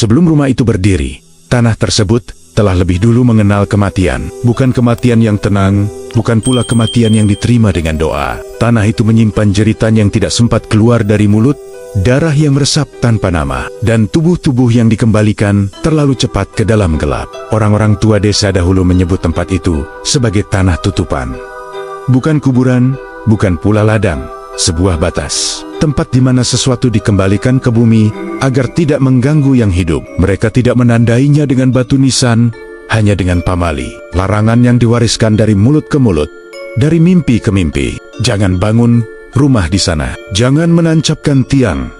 Sebelum rumah itu berdiri, tanah tersebut telah lebih dulu mengenal kematian. Bukan kematian yang tenang, bukan pula kematian yang diterima dengan doa. Tanah itu menyimpan jeritan yang tidak sempat keluar dari mulut, darah yang meresap tanpa nama, dan tubuh-tubuh yang dikembalikan terlalu cepat ke dalam gelap. Orang-orang tua desa dahulu menyebut tempat itu sebagai tanah tutupan. Bukan kuburan, bukan pula ladang, sebuah batas. Tempat di mana sesuatu dikembalikan ke bumi agar tidak mengganggu yang hidup. Mereka tidak menandainya dengan batu nisan, hanya dengan pamali. Larangan yang diwariskan dari mulut ke mulut, dari mimpi ke mimpi. Jangan bangun rumah di sana. Jangan menancapkan tiang.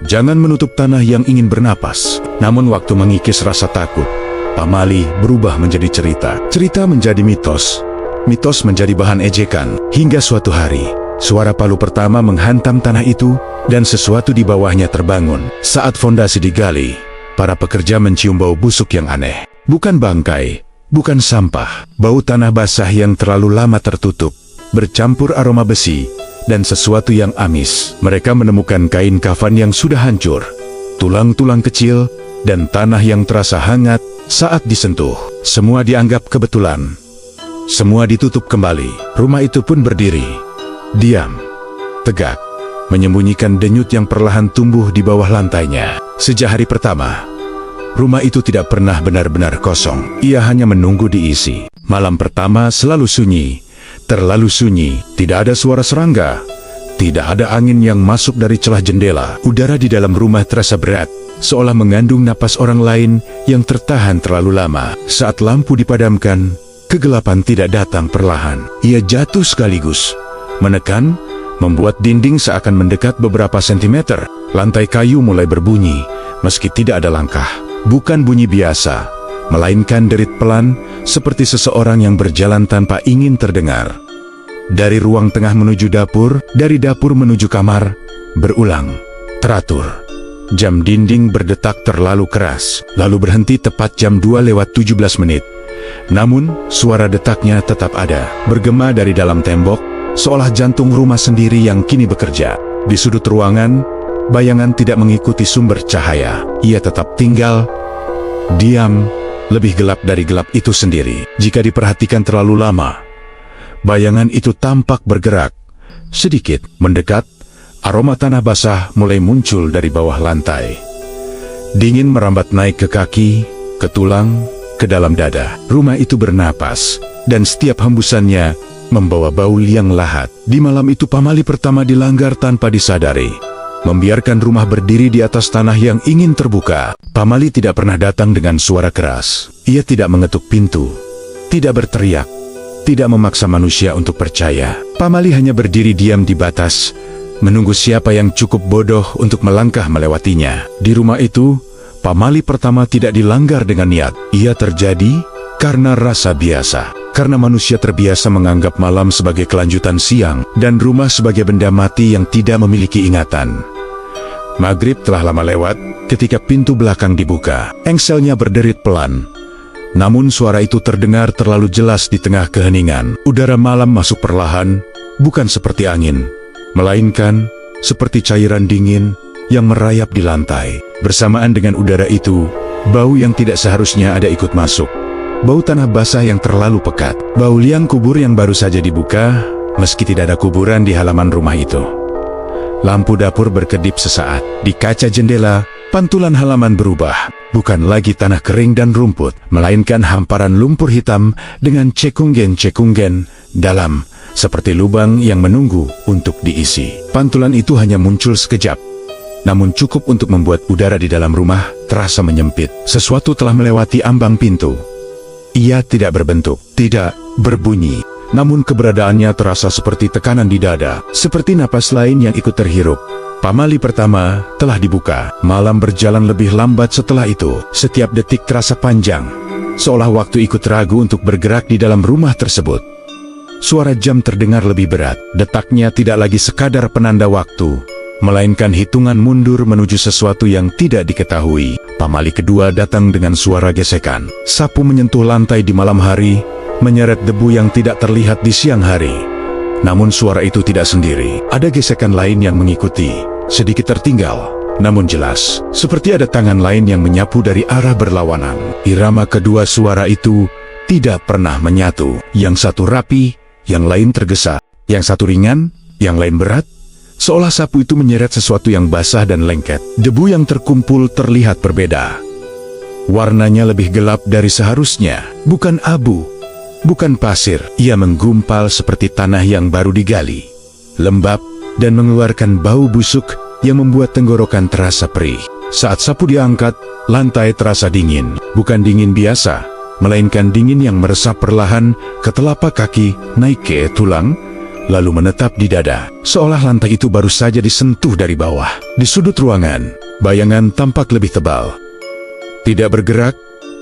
Jangan menutup tanah yang ingin bernapas. Namun waktu mengikis rasa takut, pamali berubah menjadi cerita. Cerita menjadi mitos. Mitos menjadi bahan ejekan. Hingga suatu hari, suara palu pertama menghantam tanah itu, dan sesuatu di bawahnya terbangun. Saat fondasi digali, para pekerja mencium bau busuk yang aneh. Bukan bangkai, bukan sampah. Bau tanah basah yang terlalu lama tertutup, bercampur aroma besi, dan sesuatu yang amis. Mereka menemukan kain kafan yang sudah hancur, tulang-tulang kecil, dan tanah yang terasa hangat saat disentuh. Semua dianggap kebetulan. Semua ditutup kembali. Rumah itu pun berdiri. Diam, tegak, menyembunyikan denyut yang perlahan tumbuh di bawah lantainya. Sejak hari pertama, rumah itu tidak pernah benar-benar kosong. Ia hanya menunggu diisi. Malam pertama selalu sunyi, terlalu sunyi. Tidak ada suara serangga, tidak ada angin yang masuk dari celah jendela. Udara di dalam rumah terasa berat, seolah mengandung napas orang lain yang tertahan terlalu lama. Saat lampu dipadamkan, kegelapan tidak datang perlahan. Ia jatuh sekaligus, menekan, membuat dinding seakan mendekat beberapa sentimeter. Lantai kayu mulai berbunyi, meski tidak ada langkah. Bukan bunyi biasa, melainkan derit pelan, seperti seseorang yang berjalan tanpa ingin terdengar. Dari ruang tengah menuju dapur, dari dapur menuju kamar, berulang, teratur. Jam dinding berdetak terlalu keras, lalu berhenti tepat jam 2:17. Namun, suara detaknya tetap ada, bergema dari dalam tembok, seolah jantung rumah sendiri yang kini bekerja. Di sudut ruangan, bayangan tidak mengikuti sumber cahaya. Ia tetap tinggal, diam, lebih gelap dari gelap itu sendiri. Jika diperhatikan terlalu lama, bayangan itu tampak bergerak. Sedikit, mendekat, aroma tanah basah mulai muncul dari bawah lantai. Dingin merambat naik ke kaki, ke tulang, ke dalam dada. Rumah itu bernapas, dan setiap hembusannya membawa bau liang lahat. Di malam itu pamali pertama dilanggar tanpa disadari, membiarkan rumah berdiri di atas tanah yang ingin terbuka. Pamali tidak pernah datang dengan suara keras. Ia tidak mengetuk pintu, tidak berteriak, tidak memaksa manusia untuk percaya. Pamali hanya berdiri diam di batas, menunggu siapa yang cukup bodoh untuk melangkah melewatinya. Di rumah itu, pamali pertama tidak dilanggar dengan niat. Ia terjadi karena rasa biasa. Karena manusia terbiasa menganggap malam sebagai kelanjutan siang, dan rumah sebagai benda mati yang tidak memiliki ingatan. Maghrib telah lama lewat, ketika pintu belakang dibuka. Engselnya berderit pelan. Namun suara itu terdengar terlalu jelas di tengah keheningan. Udara malam masuk perlahan, bukan seperti angin, melainkan seperti cairan dingin yang merayap di lantai. Bersamaan dengan udara itu, bau yang tidak seharusnya ada ikut masuk. Bau tanah basah yang terlalu pekat. Bau liang kubur yang baru saja dibuka, meski tidak ada kuburan di halaman rumah itu. Lampu dapur berkedip sesaat. Di kaca jendela, pantulan halaman berubah. Bukan lagi tanah kering dan rumput, melainkan hamparan lumpur hitam dengan cekungen-cekungen dalam, seperti lubang yang menunggu untuk diisi. Pantulan itu hanya muncul sekejap, namun cukup untuk membuat udara di dalam rumah terasa menyempit. Sesuatu telah melewati ambang pintu. Ia tidak berbentuk, tidak berbunyi, namun keberadaannya terasa seperti tekanan di dada, seperti napas lain yang ikut terhirup. Pamali pertama telah dibuka. Malam berjalan lebih lambat setelah itu. Setiap detik terasa panjang, seolah waktu ikut ragu untuk bergerak di dalam rumah tersebut. Suara jam terdengar lebih berat. Detaknya tidak lagi sekadar penanda waktu, melainkan hitungan mundur menuju sesuatu yang tidak diketahui. Pamali kedua datang dengan suara gesekan. Sapu menyentuh lantai di malam hari, menyeret debu yang tidak terlihat di siang hari. Namun suara itu tidak sendiri. Ada gesekan lain yang mengikuti, sedikit tertinggal, namun jelas, seperti ada tangan lain yang menyapu dari arah berlawanan. Irama kedua suara itu tidak pernah menyatu. Yang satu rapi, yang lain tergesa. Yang satu ringan, yang lain berat. Seolah sapu itu menyeret sesuatu yang basah dan lengket. Debu yang terkumpul terlihat berbeda. Warnanya lebih gelap dari seharusnya. Bukan abu, bukan pasir. Ia menggumpal seperti tanah yang baru digali. Lembab dan mengeluarkan bau busuk yang membuat tenggorokan terasa perih. Saat sapu diangkat, lantai terasa dingin. Bukan dingin biasa, melainkan dingin yang meresap perlahan ke telapak kaki, naik ke tulang, lalu menetap di dada. Seolah lantai itu baru saja disentuh dari bawah. Di sudut ruangan, bayangan tampak lebih tebal. Tidak bergerak,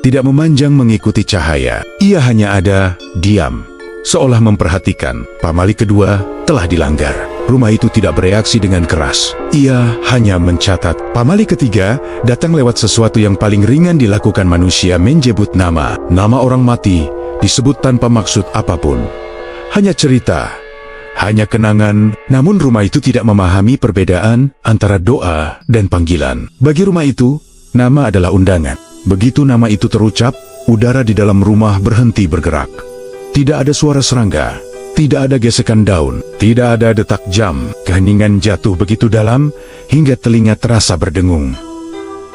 tidak memanjang mengikuti cahaya. Ia hanya ada, diam, seolah memperhatikan. Pamali kedua telah dilanggar. Rumah itu tidak bereaksi dengan keras. Ia hanya mencatat. Pamali ketiga datang lewat sesuatu yang paling ringan dilakukan manusia, menyebut nama. Nama orang mati disebut tanpa maksud apapun. Hanya cerita, hanya kenangan. Namun rumah itu tidak memahami perbedaan antara doa dan panggilan. Bagi rumah itu, nama adalah undangan. Begitu nama itu terucap, udara di dalam rumah berhenti bergerak. Tidak ada suara serangga, tidak ada gesekan daun, tidak ada detak jam. Keheningan jatuh begitu dalam hingga telinga terasa berdengung.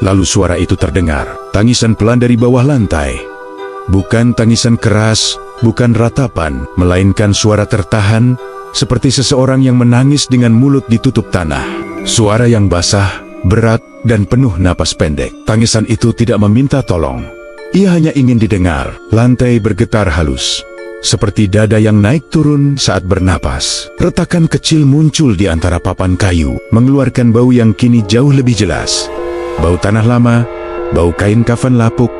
Lalu suara itu terdengar, tangisan pelan dari bawah lantai. Bukan tangisan keras, bukan ratapan, melainkan suara tertahan, seperti seseorang yang menangis dengan mulut ditutup tanah. Suara yang basah, berat, dan penuh napas pendek. Tangisan itu tidak meminta tolong. Ia hanya ingin didengar. Lantai bergetar halus, seperti dada yang naik turun saat bernapas. Retakan kecil muncul di antara papan kayu, mengeluarkan bau yang kini jauh lebih jelas. Bau tanah lama, bau kain kafan lapuk,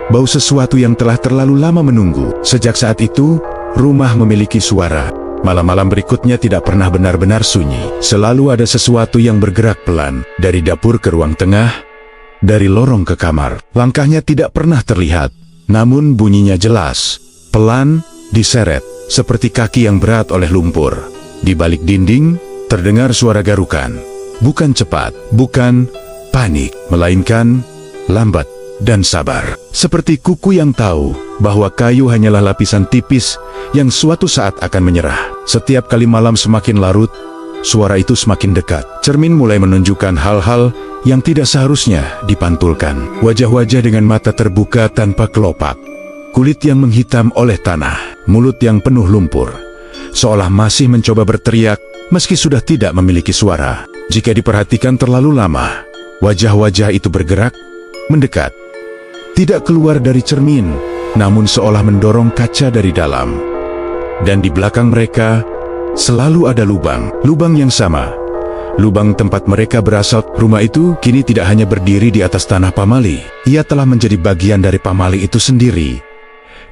bau sesuatu yang telah terlalu lama menunggu. Sejak saat itu, rumah memiliki suara. Malam-malam berikutnya tidak pernah benar-benar sunyi. Selalu ada sesuatu yang bergerak pelan, dari dapur ke ruang tengah, dari lorong ke kamar. Langkahnya tidak pernah terlihat, namun bunyinya jelas, pelan, diseret, seperti kaki yang berat oleh lumpur. Di balik dinding, terdengar suara garukan. Bukan cepat, bukan panik, melainkan lambat dan sabar. Seperti kuku yang tahu bahwa kayu hanyalah lapisan tipis yang suatu saat akan menyerah. Setiap kali malam semakin larut, suara itu semakin dekat. Cermin mulai menunjukkan hal-hal yang tidak seharusnya dipantulkan. Wajah-wajah dengan mata terbuka tanpa kelopak, kulit yang menghitam oleh tanah, mulut yang penuh lumpur, seolah masih mencoba berteriak meski sudah tidak memiliki suara. Jika diperhatikan terlalu lama, wajah-wajah itu bergerak, mendekat, tidak keluar dari cermin, namun seolah mendorong kaca dari dalam. Dan di belakang mereka, selalu ada lubang, lubang yang sama, lubang tempat mereka berasal. Rumah itu kini tidak hanya berdiri di atas tanah Pamali, ia telah menjadi bagian dari Pamali itu sendiri.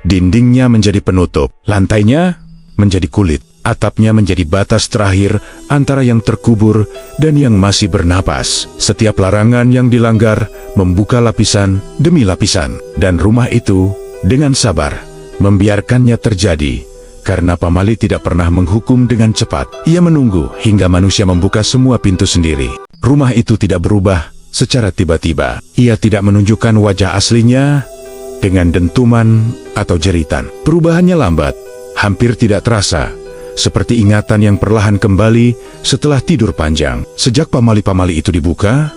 Dindingnya menjadi penutup, lantainya menjadi kulit, atapnya menjadi batas terakhir antara yang terkubur dan yang masih bernapas. Setiap larangan yang dilanggar membuka lapisan demi lapisan, dan rumah itu dengan sabar membiarkannya terjadi. Karena Pamali tidak pernah menghukum dengan cepat, ia menunggu hingga manusia membuka semua pintu sendiri. Rumah itu tidak berubah secara tiba-tiba. Ia tidak menunjukkan wajah aslinya dengan dentuman atau jeritan. Perubahannya lambat, hampir tidak terasa, seperti ingatan yang perlahan kembali setelah tidur panjang. Sejak Pamali-Pamali itu dibuka,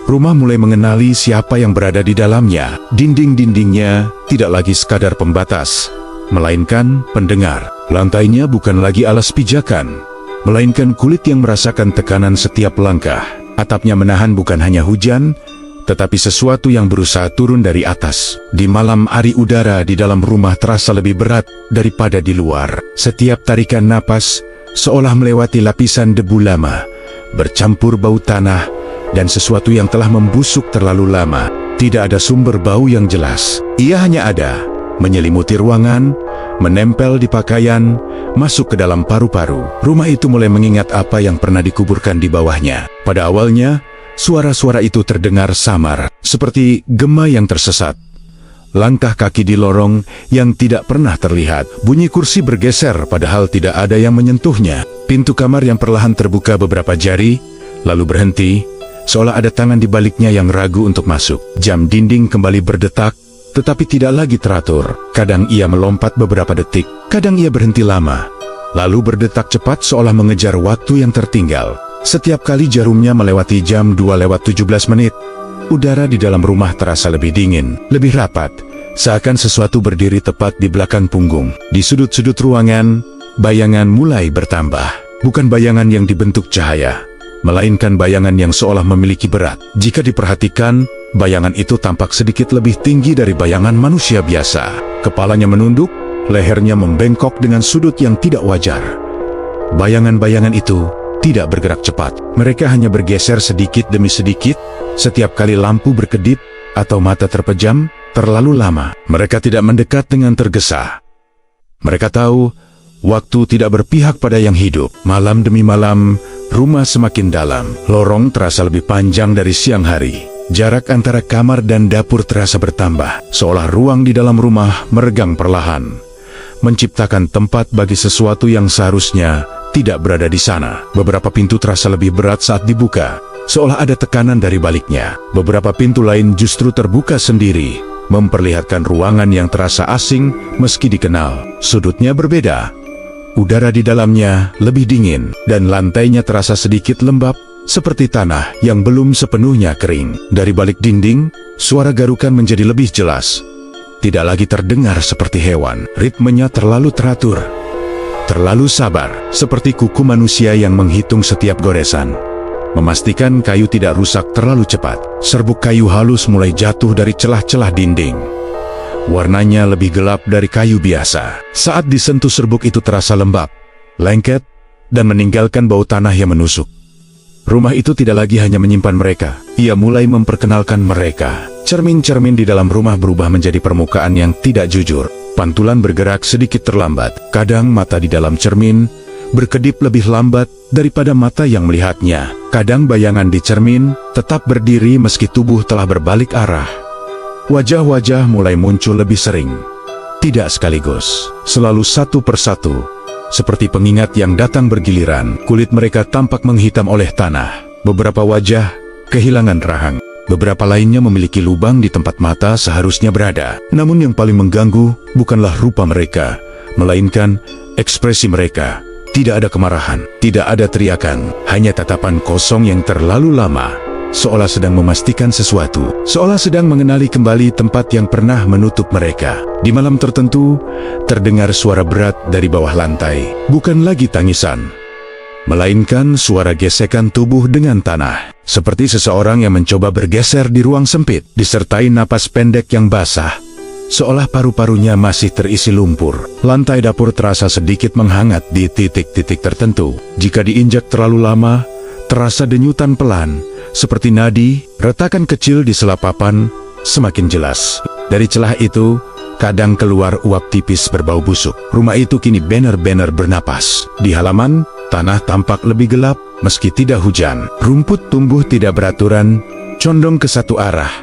rumah mulai mengenali siapa yang berada di dalamnya. Dinding-dindingnya tidak lagi sekadar pembatas, melainkan pendengar. Lantainya bukan lagi alas pijakan, melainkan kulit yang merasakan tekanan setiap langkah. Atapnya menahan bukan hanya hujan, tetapi sesuatu yang berusaha turun dari atas. Di malam hari, udara di dalam rumah terasa lebih berat daripada di luar. Setiap tarikan napas seolah melewati lapisan debu lama, bercampur bau tanah dan sesuatu yang telah membusuk terlalu lama. Tidak ada sumber bau yang jelas. Ia hanya ada, menyelimuti ruangan, menempel di pakaian, masuk ke dalam paru-paru. Rumah itu mulai mengingat apa yang pernah dikuburkan di bawahnya. Pada awalnya, suara-suara itu terdengar samar, seperti gema yang tersesat. Langkah kaki di lorong yang tidak pernah terlihat. Bunyi kursi bergeser padahal tidak ada yang menyentuhnya. Pintu kamar yang perlahan terbuka beberapa jari, lalu berhenti, seolah ada tangan di baliknya yang ragu untuk masuk. Jam dinding kembali berdetak, tetapi tidak lagi teratur. Kadang ia melompat beberapa detik, kadang ia berhenti lama, lalu berdetak cepat seolah mengejar waktu yang tertinggal. Setiap kali jarumnya melewati jam 2:17, udara di dalam rumah terasa lebih dingin, lebih rapat, seakan sesuatu berdiri tepat di belakang punggung. Di sudut-sudut ruangan, bayangan mulai bertambah. Bukan bayangan yang dibentuk cahaya, melainkan bayangan yang seolah memiliki berat. Jika diperhatikan, bayangan itu tampak sedikit lebih tinggi dari bayangan manusia biasa. Kepalanya menunduk, lehernya membengkok dengan sudut yang tidak wajar. Bayangan-bayangan itu tidak bergerak cepat. Mereka hanya bergeser sedikit demi sedikit, setiap kali lampu berkedip atau mata terpejam terlalu lama. Mereka tidak mendekat dengan tergesa. Mereka tahu waktu tidak berpihak pada yang hidup. Malam demi malam, rumah semakin dalam. Lorong terasa lebih panjang dari siang hari. Jarak antara kamar dan dapur terasa bertambah, seolah ruang di dalam rumah meregang perlahan, menciptakan tempat bagi sesuatu yang seharusnya tidak berada di sana. Beberapa pintu terasa lebih berat saat dibuka, seolah ada tekanan dari baliknya. Beberapa pintu lain justru terbuka sendiri, memperlihatkan ruangan yang terasa asing meski dikenal. Sudutnya berbeda. Udara di dalamnya lebih dingin, dan lantainya terasa sedikit lembab, seperti tanah yang belum sepenuhnya kering. Dari balik dinding, suara garukan menjadi lebih jelas. Tidak lagi terdengar seperti hewan. Ritmenya terlalu teratur, terlalu sabar, seperti kuku manusia yang menghitung setiap goresan, memastikan kayu tidak rusak terlalu cepat. Serbuk kayu halus mulai jatuh dari celah-celah dinding. Warnanya lebih gelap dari kayu biasa. Saat disentuh, serbuk itu terasa lembab, lengket, dan meninggalkan bau tanah yang menusuk. Rumah itu tidak lagi hanya menyimpan mereka, ia mulai memperkenalkan mereka. Cermin-cermin di dalam rumah berubah menjadi permukaan yang tidak jujur. Pantulan bergerak sedikit terlambat. Kadang mata di dalam cermin berkedip lebih lambat daripada mata yang melihatnya. Kadang bayangan di cermin tetap berdiri meski tubuh telah berbalik arah. Wajah-wajah mulai muncul lebih sering, tidak sekaligus, selalu satu persatu, seperti pengingat yang datang bergiliran. Kulit mereka tampak menghitam oleh tanah. Beberapa wajah kehilangan rahang, beberapa lainnya memiliki lubang di tempat mata seharusnya berada. Namun yang paling mengganggu bukanlah rupa mereka, melainkan ekspresi mereka. Tidak ada kemarahan, tidak ada teriakan, hanya tatapan kosong yang terlalu lama, seolah sedang memastikan sesuatu, seolah sedang mengenali kembali tempat yang pernah menutup mereka. Di malam tertentu, terdengar suara berat dari bawah lantai. Bukan lagi tangisan, melainkan suara gesekan tubuh dengan tanah, seperti seseorang yang mencoba bergeser di ruang sempit, disertai napas pendek yang basah, seolah paru-parunya masih terisi lumpur. Lantai dapur terasa sedikit menghangat di titik-titik tertentu. Jika diinjak terlalu lama, terasa denyutan pelan, seperti nadi. Retakan kecil di sela papan semakin jelas. Dari celah itu, kadang keluar uap tipis berbau busuk. Rumah itu kini benar-benar bernapas. Di halaman, tanah tampak lebih gelap meski tidak hujan. Rumput tumbuh tidak beraturan, condong ke satu arah,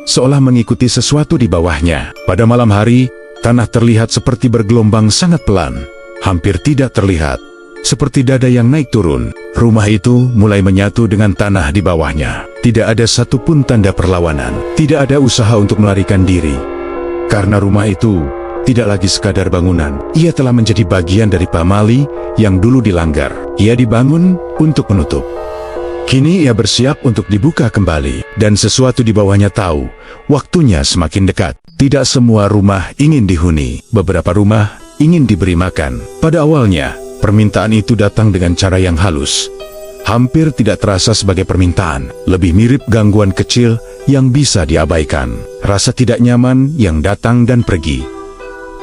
seolah mengikuti sesuatu di bawahnya. Pada malam hari, tanah terlihat seperti bergelombang sangat pelan, hampir tidak terlihat, seperti dada yang naik turun. Rumah itu mulai menyatu dengan tanah di bawahnya. Tidak ada satupun tanda perlawanan, tidak ada usaha untuk melarikan diri. Karena rumah itu tidak lagi sekadar bangunan, ia telah menjadi bagian dari pamali yang dulu dilanggar. Ia dibangun untuk menutup. Kini ia bersiap untuk dibuka kembali, dan sesuatu di bawahnya tahu, waktunya semakin dekat. Tidak semua rumah ingin dihuni, beberapa rumah ingin diberi makan. Pada awalnya, permintaan itu datang dengan cara yang halus, hampir tidak terasa sebagai permintaan, lebih mirip gangguan kecil yang bisa diabaikan. Rasa tidak nyaman yang datang dan pergi.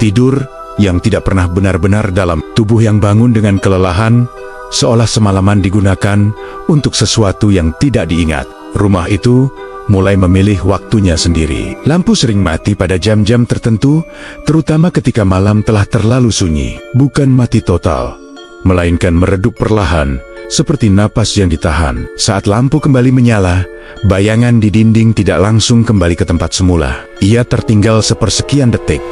Tidur yang tidak pernah benar-benar dalam, tubuh yang bangun dengan kelelahan, seolah semalaman digunakan untuk sesuatu yang tidak diingat. Rumah itu mulai memilih waktunya sendiri. Lampu sering mati pada jam-jam tertentu, terutama ketika malam telah terlalu sunyi. Bukan mati total, melainkan meredup perlahan, seperti napas yang ditahan. Saat lampu kembali menyala, bayangan di dinding tidak langsung kembali ke tempat semula. Ia tertinggal sepersekian detik,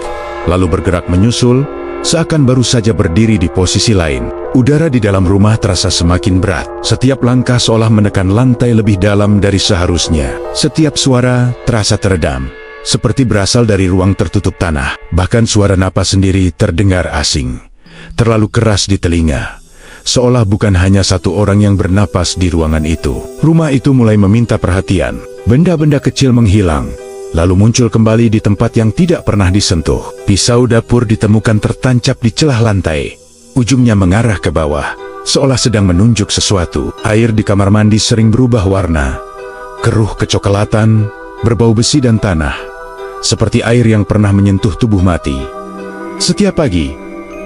lalu bergerak menyusul, seakan baru saja berdiri di posisi lain. Udara di dalam rumah terasa semakin berat. Setiap langkah seolah menekan lantai lebih dalam dari seharusnya. Setiap suara terasa teredam, seperti berasal dari ruang tertutup tanah. Bahkan suara napas sendiri terdengar asing, terlalu keras di telinga, seolah bukan hanya satu orang yang bernapas di ruangan itu. Rumah itu mulai meminta perhatian. Benda-benda kecil menghilang, lalu muncul kembali di tempat yang tidak pernah disentuh. Pisau dapur ditemukan tertancap di celah lantai. Ujungnya mengarah ke bawah, seolah sedang menunjuk sesuatu. Air di kamar mandi sering berubah warna, keruh kecoklatan, berbau besi dan tanah, seperti air yang pernah menyentuh tubuh mati. Setiap pagi,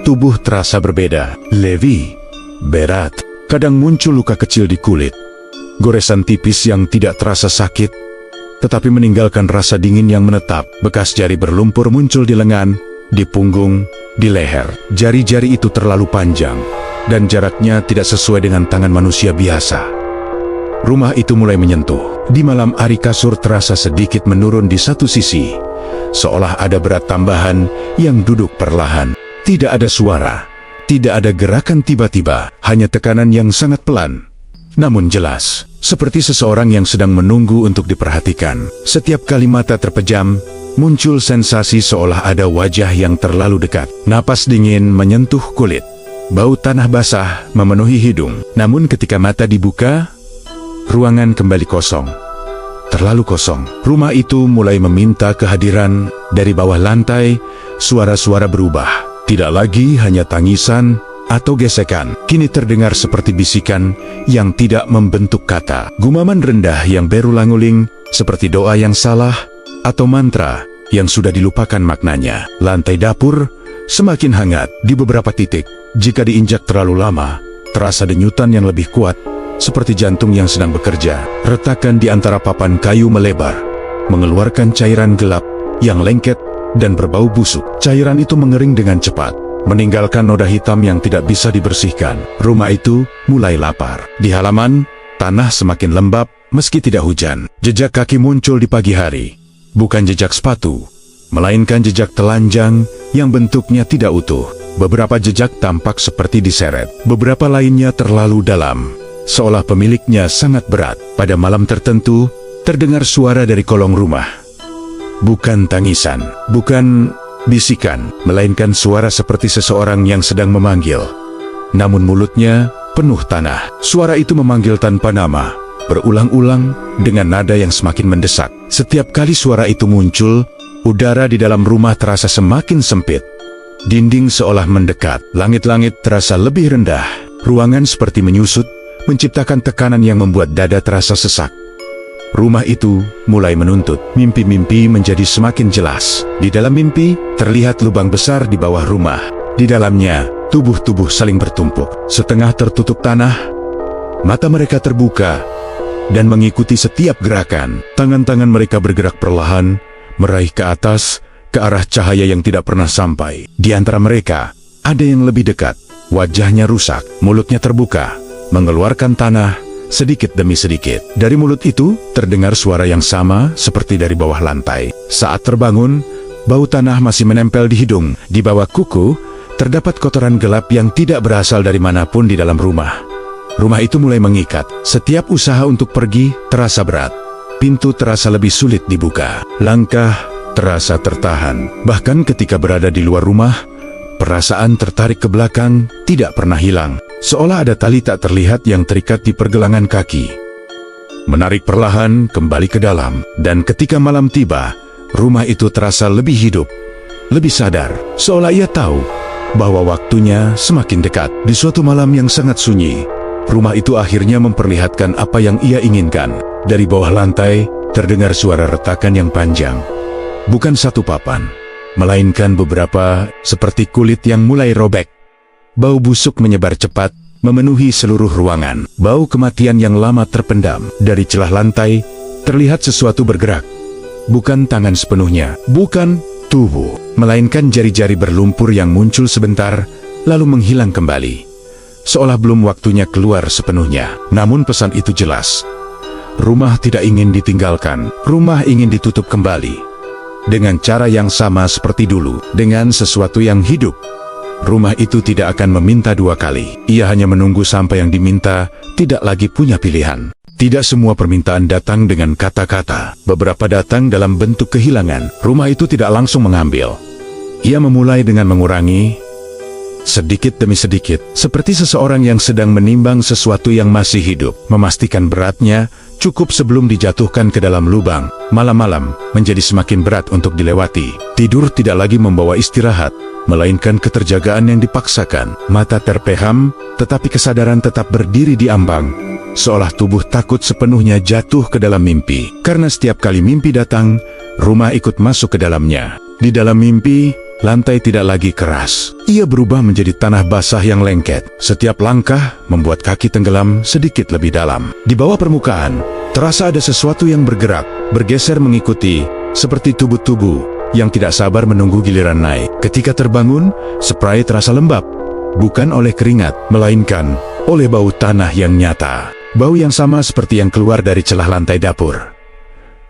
tubuh terasa berbeda. Levi berat. Kadang muncul luka kecil di kulit, goresan tipis yang tidak terasa sakit, tetapi meninggalkan rasa dingin yang menetap. Bekas jari berlumpur muncul di lengan, di punggung, di leher. Jari-jari itu terlalu panjang, dan jaraknya tidak sesuai dengan tangan manusia biasa. Rumah itu mulai menyentuh. Di malam hari kasur terasa sedikit menurun di satu sisi, seolah ada berat tambahan yang duduk perlahan. Tidak ada suara, tidak ada gerakan tiba-tiba, hanya tekanan yang sangat pelan, namun jelas, seperti seseorang yang sedang menunggu untuk diperhatikan. Setiap kali mata terpejam, muncul sensasi seolah ada wajah yang terlalu dekat. Napas dingin menyentuh kulit, bau tanah basah memenuhi hidung. Namun ketika mata dibuka, ruangan kembali kosong. Terlalu kosong. Rumah itu mulai meminta kehadiran. Dari bawah lantai, suara-suara berubah. Tidak lagi hanya tangisan atau gesekan, kini terdengar seperti bisikan yang tidak membentuk kata. Gumaman rendah yang berulang-ulang, seperti doa yang salah atau mantra yang sudah dilupakan maknanya. Lantai dapur semakin hangat di beberapa titik. Jika diinjak terlalu lama, terasa denyutan yang lebih kuat, seperti jantung yang sedang bekerja. Retakan di antara papan kayu melebar, mengeluarkan cairan gelap yang lengket dan berbau busuk. Cairan itu mengering dengan cepat, meninggalkan noda hitam yang tidak bisa dibersihkan. Rumah itu mulai lapar. Di halaman, tanah semakin lembab meski tidak hujan. Jejak kaki muncul di pagi hari. Bukan jejak sepatu, melainkan jejak telanjang yang bentuknya tidak utuh. Beberapa jejak tampak seperti diseret. Beberapa lainnya terlalu dalam, seolah pemiliknya sangat berat. Pada malam tertentu, terdengar suara dari kolong rumah. Bukan tangisan, bukan bisikan, melainkan suara seperti seseorang yang sedang memanggil. Namun mulutnya penuh tanah. Suara itu memanggil tanpa nama, berulang-ulang dengan nada yang semakin mendesak. Setiap kali suara itu muncul, udara di dalam rumah terasa semakin sempit. Dinding seolah mendekat, langit-langit terasa lebih rendah. Ruangan seperti menyusut, menciptakan tekanan yang membuat dada terasa sesak. Rumah itu mulai menuntut. Mimpi-mimpi menjadi semakin jelas. Di dalam mimpi, terlihat lubang besar di bawah rumah. Di dalamnya, tubuh-tubuh saling bertumpuk. Setengah tertutup tanah, mata mereka terbuka dan mengikuti setiap gerakan. Tangan-tangan mereka bergerak perlahan, meraih ke atas, ke arah cahaya yang tidak pernah sampai. Di antara mereka, ada yang lebih dekat. Wajahnya rusak, mulutnya terbuka, mengeluarkan tanah sedikit demi sedikit. Dari mulut itu, terdengar suara yang sama seperti dari bawah lantai. Saat terbangun, bau tanah masih menempel di hidung. Di bawah kuku, terdapat kotoran gelap yang tidak berasal dari manapun di dalam rumah. Rumah itu mulai mengikat. Setiap usaha untuk pergi terasa berat. Pintu terasa lebih sulit dibuka. Langkah terasa tertahan. Bahkan ketika berada di luar rumah, perasaan tertarik ke belakang tidak pernah hilang. Seolah ada tali tak terlihat yang terikat di pergelangan kaki, menarik perlahan kembali ke dalam. Dan ketika malam tiba, rumah itu terasa lebih hidup, lebih sadar, seolah ia tahu bahwa waktunya semakin dekat. Di suatu malam yang sangat sunyi, rumah itu akhirnya memperlihatkan apa yang ia inginkan. Dari bawah lantai, terdengar suara retakan yang panjang. Bukan satu papan, melainkan beberapa, seperti kulit yang mulai robek. Bau busuk menyebar cepat, memenuhi seluruh ruangan. Bau kematian yang lama terpendam. Dari celah lantai, terlihat sesuatu bergerak. Bukan tangan sepenuhnya, bukan tubuh, melainkan jari-jari berlumpur yang muncul sebentar, lalu menghilang kembali. Seolah belum waktunya keluar sepenuhnya. Namun pesan itu jelas. Rumah tidak ingin ditinggalkan, rumah ingin ditutup kembali. Dengan cara yang sama seperti dulu, dengan sesuatu yang hidup, rumah itu tidak akan meminta dua kali. Ia hanya menunggu sampai yang diminta tidak lagi punya pilihan. Tidak semua permintaan datang dengan kata-kata. Beberapa datang dalam bentuk kehilangan. Rumah itu tidak langsung mengambil. Ia memulai dengan mengurangi sedikit demi sedikit, seperti seseorang yang sedang menimbang sesuatu yang masih hidup, memastikan beratnya cukup sebelum dijatuhkan ke dalam lubang. Malam-malam menjadi semakin berat untuk dilewati. Tidur tidak lagi membawa istirahat, melainkan keterjagaan yang dipaksakan. Mata terpeham, tetapi kesadaran tetap berdiri di ambang, seolah tubuh takut sepenuhnya jatuh ke dalam mimpi. Karena setiap kali mimpi datang, rumah ikut masuk ke dalamnya. Di dalam mimpi, lantai tidak lagi keras. Ia berubah menjadi tanah basah yang lengket. Setiap langkah membuat kaki tenggelam sedikit lebih dalam. Di bawah permukaan, terasa ada sesuatu yang bergerak, bergeser mengikuti, seperti tubuh-tubuh yang tidak sabar menunggu giliran naik. Ketika terbangun, spray terasa lembab, bukan oleh keringat, melainkan oleh bau tanah yang nyata. Bau yang sama seperti yang keluar dari celah lantai dapur.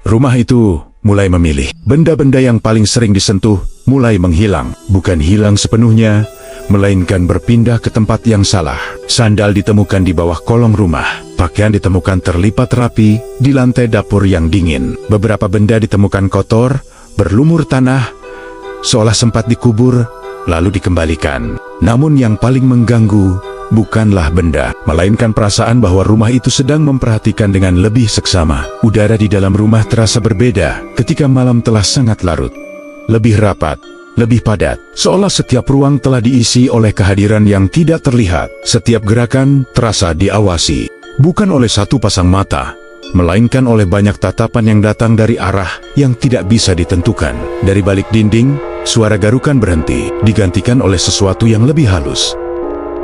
Rumah itu mulai memilih. Benda-benda yang paling sering disentuh mulai menghilang. Bukan hilang sepenuhnya, melainkan berpindah ke tempat yang salah. Sandal ditemukan di bawah kolong rumah. Pakaian ditemukan terlipat rapi di lantai dapur yang dingin. Beberapa benda ditemukan kotor, berlumur tanah, seolah sempat dikubur, lalu dikembalikan. Namun yang paling mengganggu bukanlah benda, melainkan perasaan bahwa rumah itu sedang memperhatikan dengan lebih seksama. Udara di dalam rumah terasa berbeda ketika malam telah sangat larut. Lebih rapat, lebih padat, seolah setiap ruang telah diisi oleh kehadiran yang tidak terlihat. Setiap gerakan terasa diawasi, bukan oleh satu pasang mata, melainkan oleh banyak tatapan yang datang dari arah yang tidak bisa ditentukan. Dari balik dinding, suara garukan berhenti, digantikan oleh sesuatu yang lebih halus.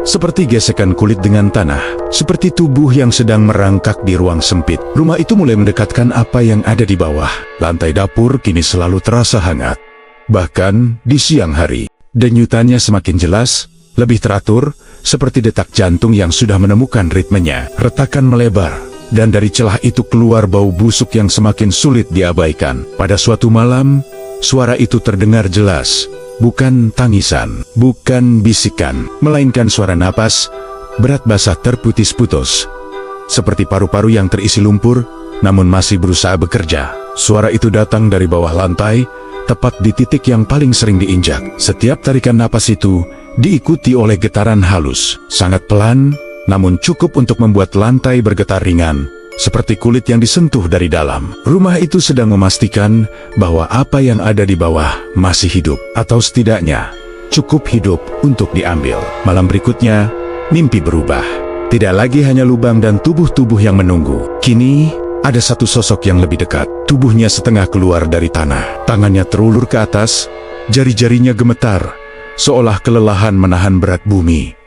Seperti gesekan kulit dengan tanah, seperti tubuh yang sedang merangkak di ruang sempit. Rumah itu mulai mendekatkan apa yang ada di bawah. Lantai dapur kini selalu terasa hangat. Bahkan di siang hari, denyutannya semakin jelas, lebih teratur, seperti detak jantung yang sudah menemukan ritmenya. Retakan melebar, dan dari celah itu keluar bau busuk yang semakin sulit diabaikan. Pada suatu malam, suara itu terdengar jelas. Bukan tangisan, bukan bisikan, melainkan suara napas, berat basah terputus-putus. Seperti paru-paru yang terisi lumpur, namun masih berusaha bekerja. Suara itu datang dari bawah lantai, tepat di titik yang paling sering diinjak. Setiap tarikan napas itu diikuti oleh getaran halus, sangat pelan, namun cukup untuk membuat lantai bergetar ringan, seperti kulit yang disentuh dari dalam. Rumah itu sedang memastikan bahwa apa yang ada di bawah masih hidup, atau setidaknya cukup hidup untuk diambil. Malam berikutnya, mimpi berubah. Tidak lagi hanya lubang dan tubuh-tubuh yang menunggu. Kini, ada satu sosok yang lebih dekat. Tubuhnya setengah keluar dari tanah. Tangannya terulur ke atas, jari-jarinya gemetar, seolah kelelahan menahan berat bumi.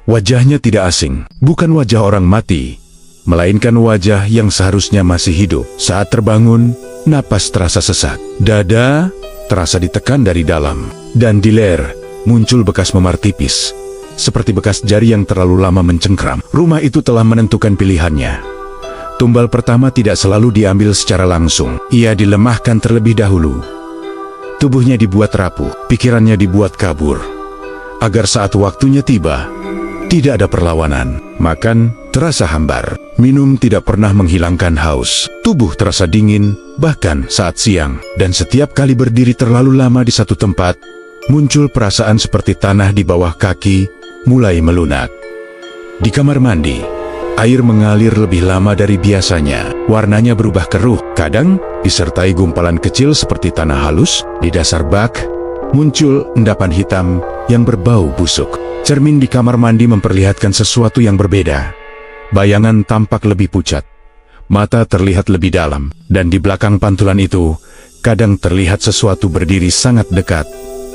Wajahnya tidak asing, bukan wajah orang mati, melainkan wajah yang seharusnya masih hidup. Saat terbangun, napas terasa sesak. Dada terasa ditekan dari dalam. Dan di leher, muncul bekas memar tipis, seperti bekas jari yang terlalu lama mencengkram. Rumah itu telah menentukan pilihannya. Tumbal pertama tidak selalu diambil secara langsung. Ia dilemahkan terlebih dahulu. Tubuhnya dibuat rapuh, pikirannya dibuat kabur, agar saat waktunya tiba, tidak ada perlawanan. Makan terasa hambar. Minum tidak pernah menghilangkan haus. Tubuh terasa dingin, bahkan saat siang. Dan setiap kali berdiri terlalu lama di satu tempat, muncul perasaan seperti tanah di bawah kaki mulai melunak. Di kamar mandi, air mengalir lebih lama dari biasanya. Warnanya berubah keruh, kadang disertai gumpalan kecil seperti tanah halus. Di dasar bak, muncul endapan hitam yang berbau busuk. Cermin di kamar mandi memperlihatkan sesuatu yang berbeda. Bayangan tampak lebih pucat, mata terlihat lebih dalam, dan di belakang pantulan itu, kadang terlihat sesuatu berdiri sangat dekat,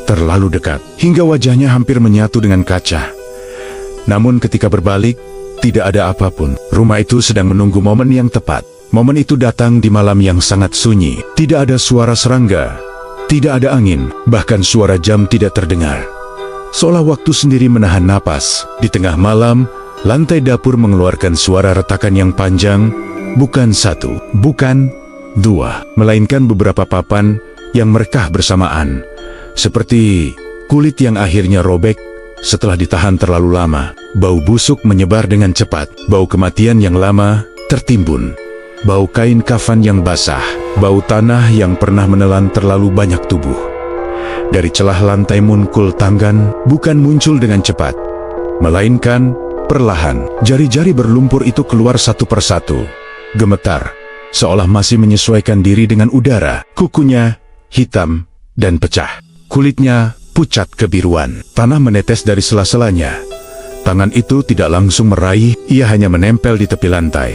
terlalu dekat, hingga wajahnya hampir menyatu dengan kaca. Namun ketika berbalik, tidak ada apapun. Rumah itu sedang menunggu momen yang tepat. Momen itu datang di malam yang sangat sunyi. Tidak ada suara serangga, tidak ada angin, bahkan suara jam tidak terdengar. Seolah waktu sendiri menahan napas. Di tengah malam, lantai dapur mengeluarkan suara retakan yang panjang, bukan satu, bukan dua, melainkan beberapa papan yang merekah bersamaan, seperti kulit yang akhirnya robek setelah ditahan terlalu lama. Bau busuk menyebar dengan cepat, bau kematian yang lama tertimbun, bau kain kafan yang basah, bau tanah yang pernah menelan terlalu banyak tubuh. Dari celah lantai muncul tanggan, bukan muncul dengan cepat, melainkan perlahan. Jari-jari berlumpur itu keluar satu persatu, gemetar, seolah masih menyesuaikan diri dengan udara. Kukunya hitam dan pecah, kulitnya pucat kebiruan, tanah menetes dari sela-selanya. Tangan itu tidak langsung meraih, ia hanya menempel di tepi lantai,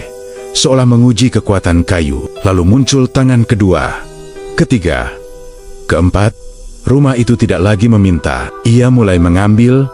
seolah menguji kekuatan kayu. Lalu muncul tangan kedua, ketiga, keempat. Rumah itu tidak lagi meminta, ia mulai mengambil.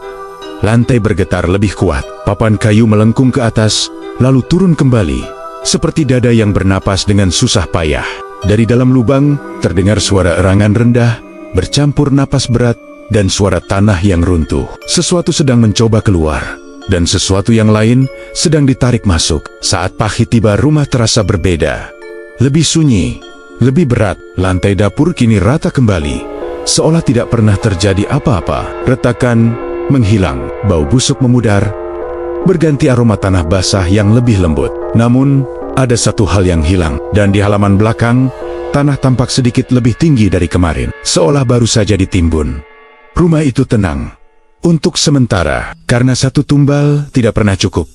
Lantai bergetar lebih kuat, papan kayu melengkung ke atas, lalu turun kembali, seperti dada yang bernapas dengan susah payah. Dari dalam lubang, terdengar suara erangan rendah, bercampur napas berat, dan suara tanah yang runtuh. Sesuatu sedang mencoba keluar, dan sesuatu yang lain sedang ditarik masuk. Saat pahit tiba, rumah terasa berbeda. Lebih sunyi, lebih berat. Lantai dapur kini rata kembali, seolah tidak pernah terjadi apa-apa. Retakan menghilang, bau busuk memudar, berganti aroma tanah basah yang lebih lembut. Namun, ada satu hal yang hilang, dan di halaman belakang, tanah tampak sedikit lebih tinggi dari kemarin, seolah baru saja ditimbun. Rumah itu tenang untuk sementara, karena satu tumbal tidak pernah cukup.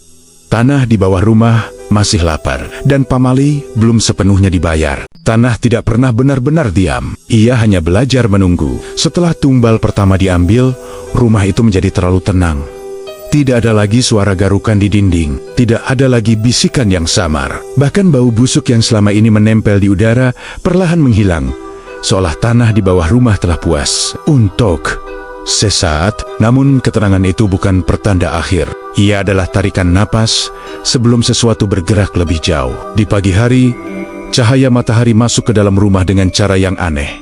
Tanah di bawah rumah masih lapar, dan pamali belum sepenuhnya dibayar. Tanah tidak pernah benar-benar diam, ia hanya belajar menunggu. Setelah tumbal pertama diambil, rumah itu menjadi terlalu tenang. Tidak ada lagi suara garukan di dinding, tidak ada lagi bisikan yang samar. Bahkan bau busuk yang selama ini menempel di udara perlahan menghilang, seolah tanah di bawah rumah telah puas untuk sesaat. Namun ketenangan itu bukan pertanda akhir. Ia adalah tarikan napas sebelum sesuatu bergerak lebih jauh. Di pagi hari, cahaya matahari masuk ke dalam rumah dengan cara yang aneh.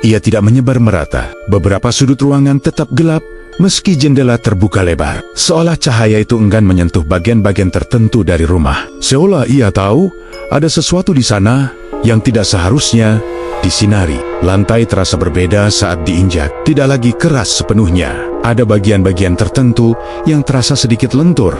Ia tidak menyebar merata. Beberapa sudut ruangan tetap gelap, meski jendela terbuka lebar. Seolah cahaya itu enggan menyentuh bagian-bagian tertentu dari rumah. Seolah ia tahu ada sesuatu di sana yang tidak seharusnya disinari. Lantai terasa berbeda saat diinjak, tidak lagi keras sepenuhnya. Ada bagian-bagian tertentu yang terasa sedikit lentur,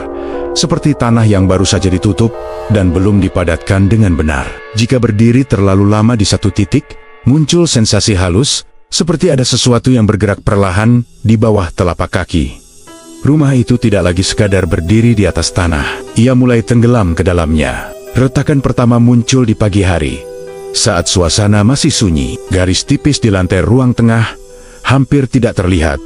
seperti tanah yang baru saja ditutup dan belum dipadatkan dengan benar. Jika berdiri terlalu lama di satu titik, muncul sensasi halus, seperti ada sesuatu yang bergerak perlahan di bawah telapak kaki. Rumah itu tidak lagi sekadar berdiri di atas tanah, ia mulai tenggelam ke dalamnya. Retakan pertama muncul di pagi hari, saat suasana masih sunyi. Garis tipis di lantai ruang tengah hampir tidak terlihat,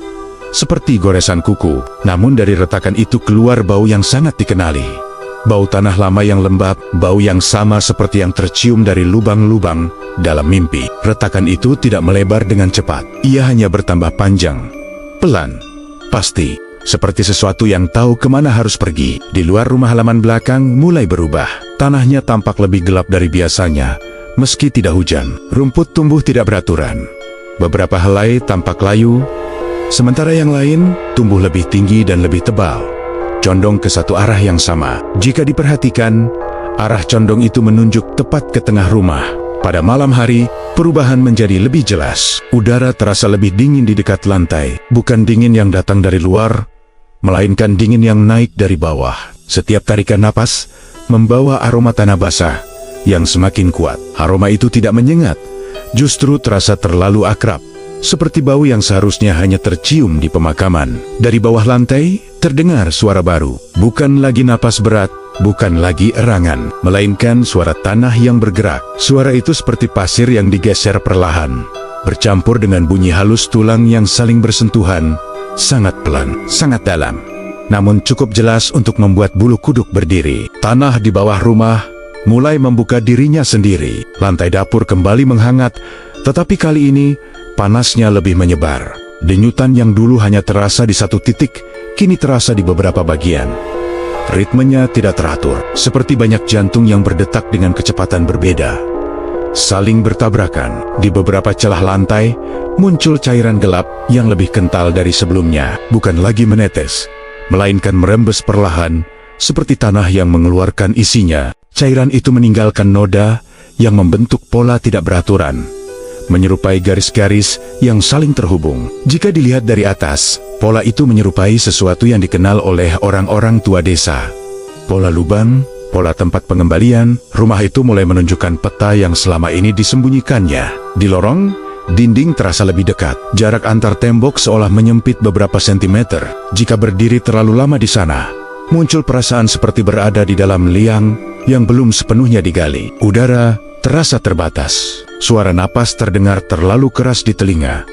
seperti goresan kuku. Namun dari retakan itu keluar bau yang sangat dikenali. Bau tanah lama yang lembab, bau yang sama seperti yang tercium dari lubang-lubang dalam mimpi. Retakan itu tidak melebar dengan cepat, ia hanya bertambah panjang, pelan, pasti, seperti sesuatu yang tahu kemana harus pergi. Di luar rumah, halaman belakang mulai berubah. Tanahnya tampak lebih gelap dari biasanya. Meski tidak hujan, rumput tumbuh tidak beraturan. Beberapa helai tampak layu, sementara yang lain tumbuh lebih tinggi dan lebih tebal, condong ke satu arah yang sama. Jika diperhatikan, arah condong itu menunjuk tepat ke tengah rumah. Pada malam hari, perubahan menjadi lebih jelas. Udara terasa lebih dingin di dekat lantai, bukan dingin yang datang dari luar, melainkan dingin yang naik dari bawah. Setiap tarikan napas membawa aroma tanah basah yang semakin kuat. Aroma itu tidak menyengat, justru terasa terlalu akrab, seperti bau yang seharusnya hanya tercium di pemakaman. Dari bawah lantai, terdengar suara baru. Bukan lagi napas berat, bukan lagi erangan, melainkan suara tanah yang bergerak. Suara itu seperti pasir yang digeser perlahan, bercampur dengan bunyi halus tulang yang saling bersentuhan, sangat pelan, sangat dalam, namun cukup jelas untuk membuat bulu kuduk berdiri. Tanah di bawah rumah mulai membuka dirinya sendiri. Lantai dapur kembali menghangat, tetapi kali ini panasnya lebih menyebar. Denyutan yang dulu hanya terasa di satu titik, kini terasa di beberapa bagian. Ritmenya tidak teratur, seperti banyak jantung yang berdetak dengan kecepatan berbeda, saling bertabrakan. Di beberapa celah lantai muncul cairan gelap yang lebih kental dari sebelumnya. Bukan lagi menetes, melainkan merembes perlahan, seperti tanah yang mengeluarkan isinya. Cairan itu meninggalkan noda yang membentuk pola tidak beraturan, menyerupai garis-garis yang saling terhubung. Jika dilihat dari atas, pola itu menyerupai sesuatu yang dikenal oleh orang-orang tua desa. Pola lubang, pola tempat pengembalian, rumah itu mulai menunjukkan peta yang selama ini disembunyikannya. Di lorong, dinding terasa lebih dekat. Jarak antar tembok seolah menyempit beberapa sentimeter. Jika berdiri terlalu lama di sana, muncul perasaan seperti berada di dalam liang yang belum sepenuhnya digali. Udara terasa terbatas. Suara napas terdengar terlalu keras di telinga.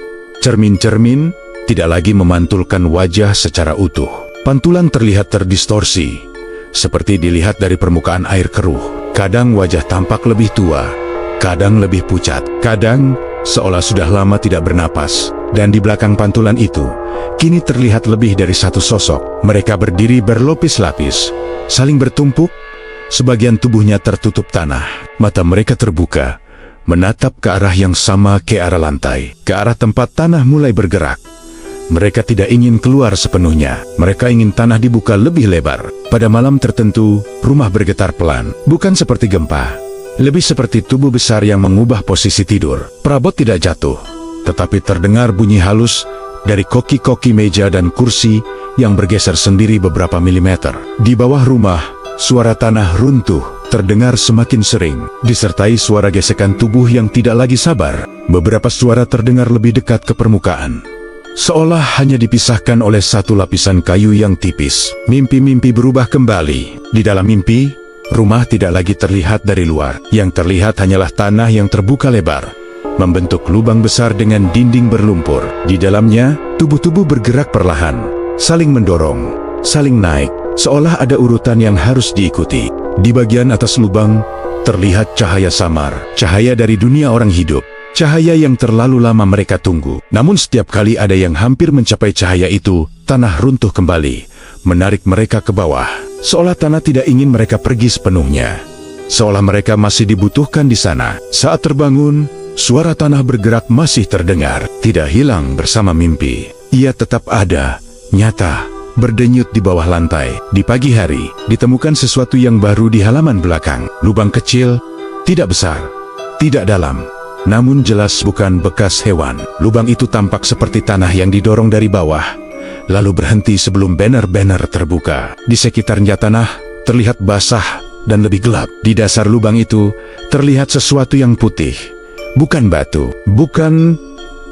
Cermin-cermin tidak lagi memantulkan wajah secara utuh. Pantulan terlihat terdistorsi, seperti dilihat dari permukaan air keruh. Kadang wajah tampak lebih tua, kadang lebih pucat, kadang seolah sudah lama tidak bernapas. Dan di belakang pantulan itu, kini terlihat lebih dari satu sosok. Mereka berdiri berlapis-lapis, saling bertumpuk. Sebagian tubuhnya tertutup tanah. Mata mereka terbuka, menatap ke arah yang sama, ke arah lantai, ke arah tempat tanah mulai bergerak. Mereka tidak ingin keluar sepenuhnya. Mereka ingin tanah dibuka lebih lebar. Pada malam tertentu, rumah bergetar pelan. Bukan seperti gempa, lebih seperti tubuh besar yang mengubah posisi tidur. Perabot tidak jatuh, tetapi terdengar bunyi halus dari koki-koki meja dan kursi yang bergeser sendiri beberapa milimeter. Di bawah rumah, suara tanah runtuh terdengar semakin sering, disertai suara gesekan tubuh yang tidak lagi sabar. Beberapa suara terdengar lebih dekat ke permukaan, seolah hanya dipisahkan oleh satu lapisan kayu yang tipis. Mimpi-mimpi berubah kembali. Di dalam mimpi, rumah tidak lagi terlihat dari luar. Yang terlihat hanyalah tanah yang terbuka lebar, membentuk lubang besar dengan dinding berlumpur. Di dalamnya, tubuh-tubuh bergerak perlahan, saling mendorong, saling naik, seolah ada urutan yang harus diikuti. Di bagian atas lubang, terlihat cahaya samar, cahaya dari dunia orang hidup, cahaya yang terlalu lama mereka tunggu. Namun setiap kali ada yang hampir mencapai cahaya itu, tanah runtuh kembali, menarik mereka ke bawah, seolah tanah tidak ingin mereka pergi sepenuhnya, seolah mereka masih dibutuhkan di sana. Saat terbangun, suara tanah bergerak masih terdengar, tidak hilang bersama mimpi. Ia tetap ada, nyata, berdenyut di bawah lantai. Di pagi hari, ditemukan sesuatu yang baru di halaman belakang. Lubang kecil, tidak besar, tidak dalam, namun jelas bukan bekas hewan. Lubang itu tampak seperti tanah yang didorong dari bawah, lalu berhenti sebelum banner-banner terbuka. Di sekitarnya tanah terlihat basah dan lebih gelap. Di dasar lubang itu terlihat sesuatu yang putih. Bukan batu, bukan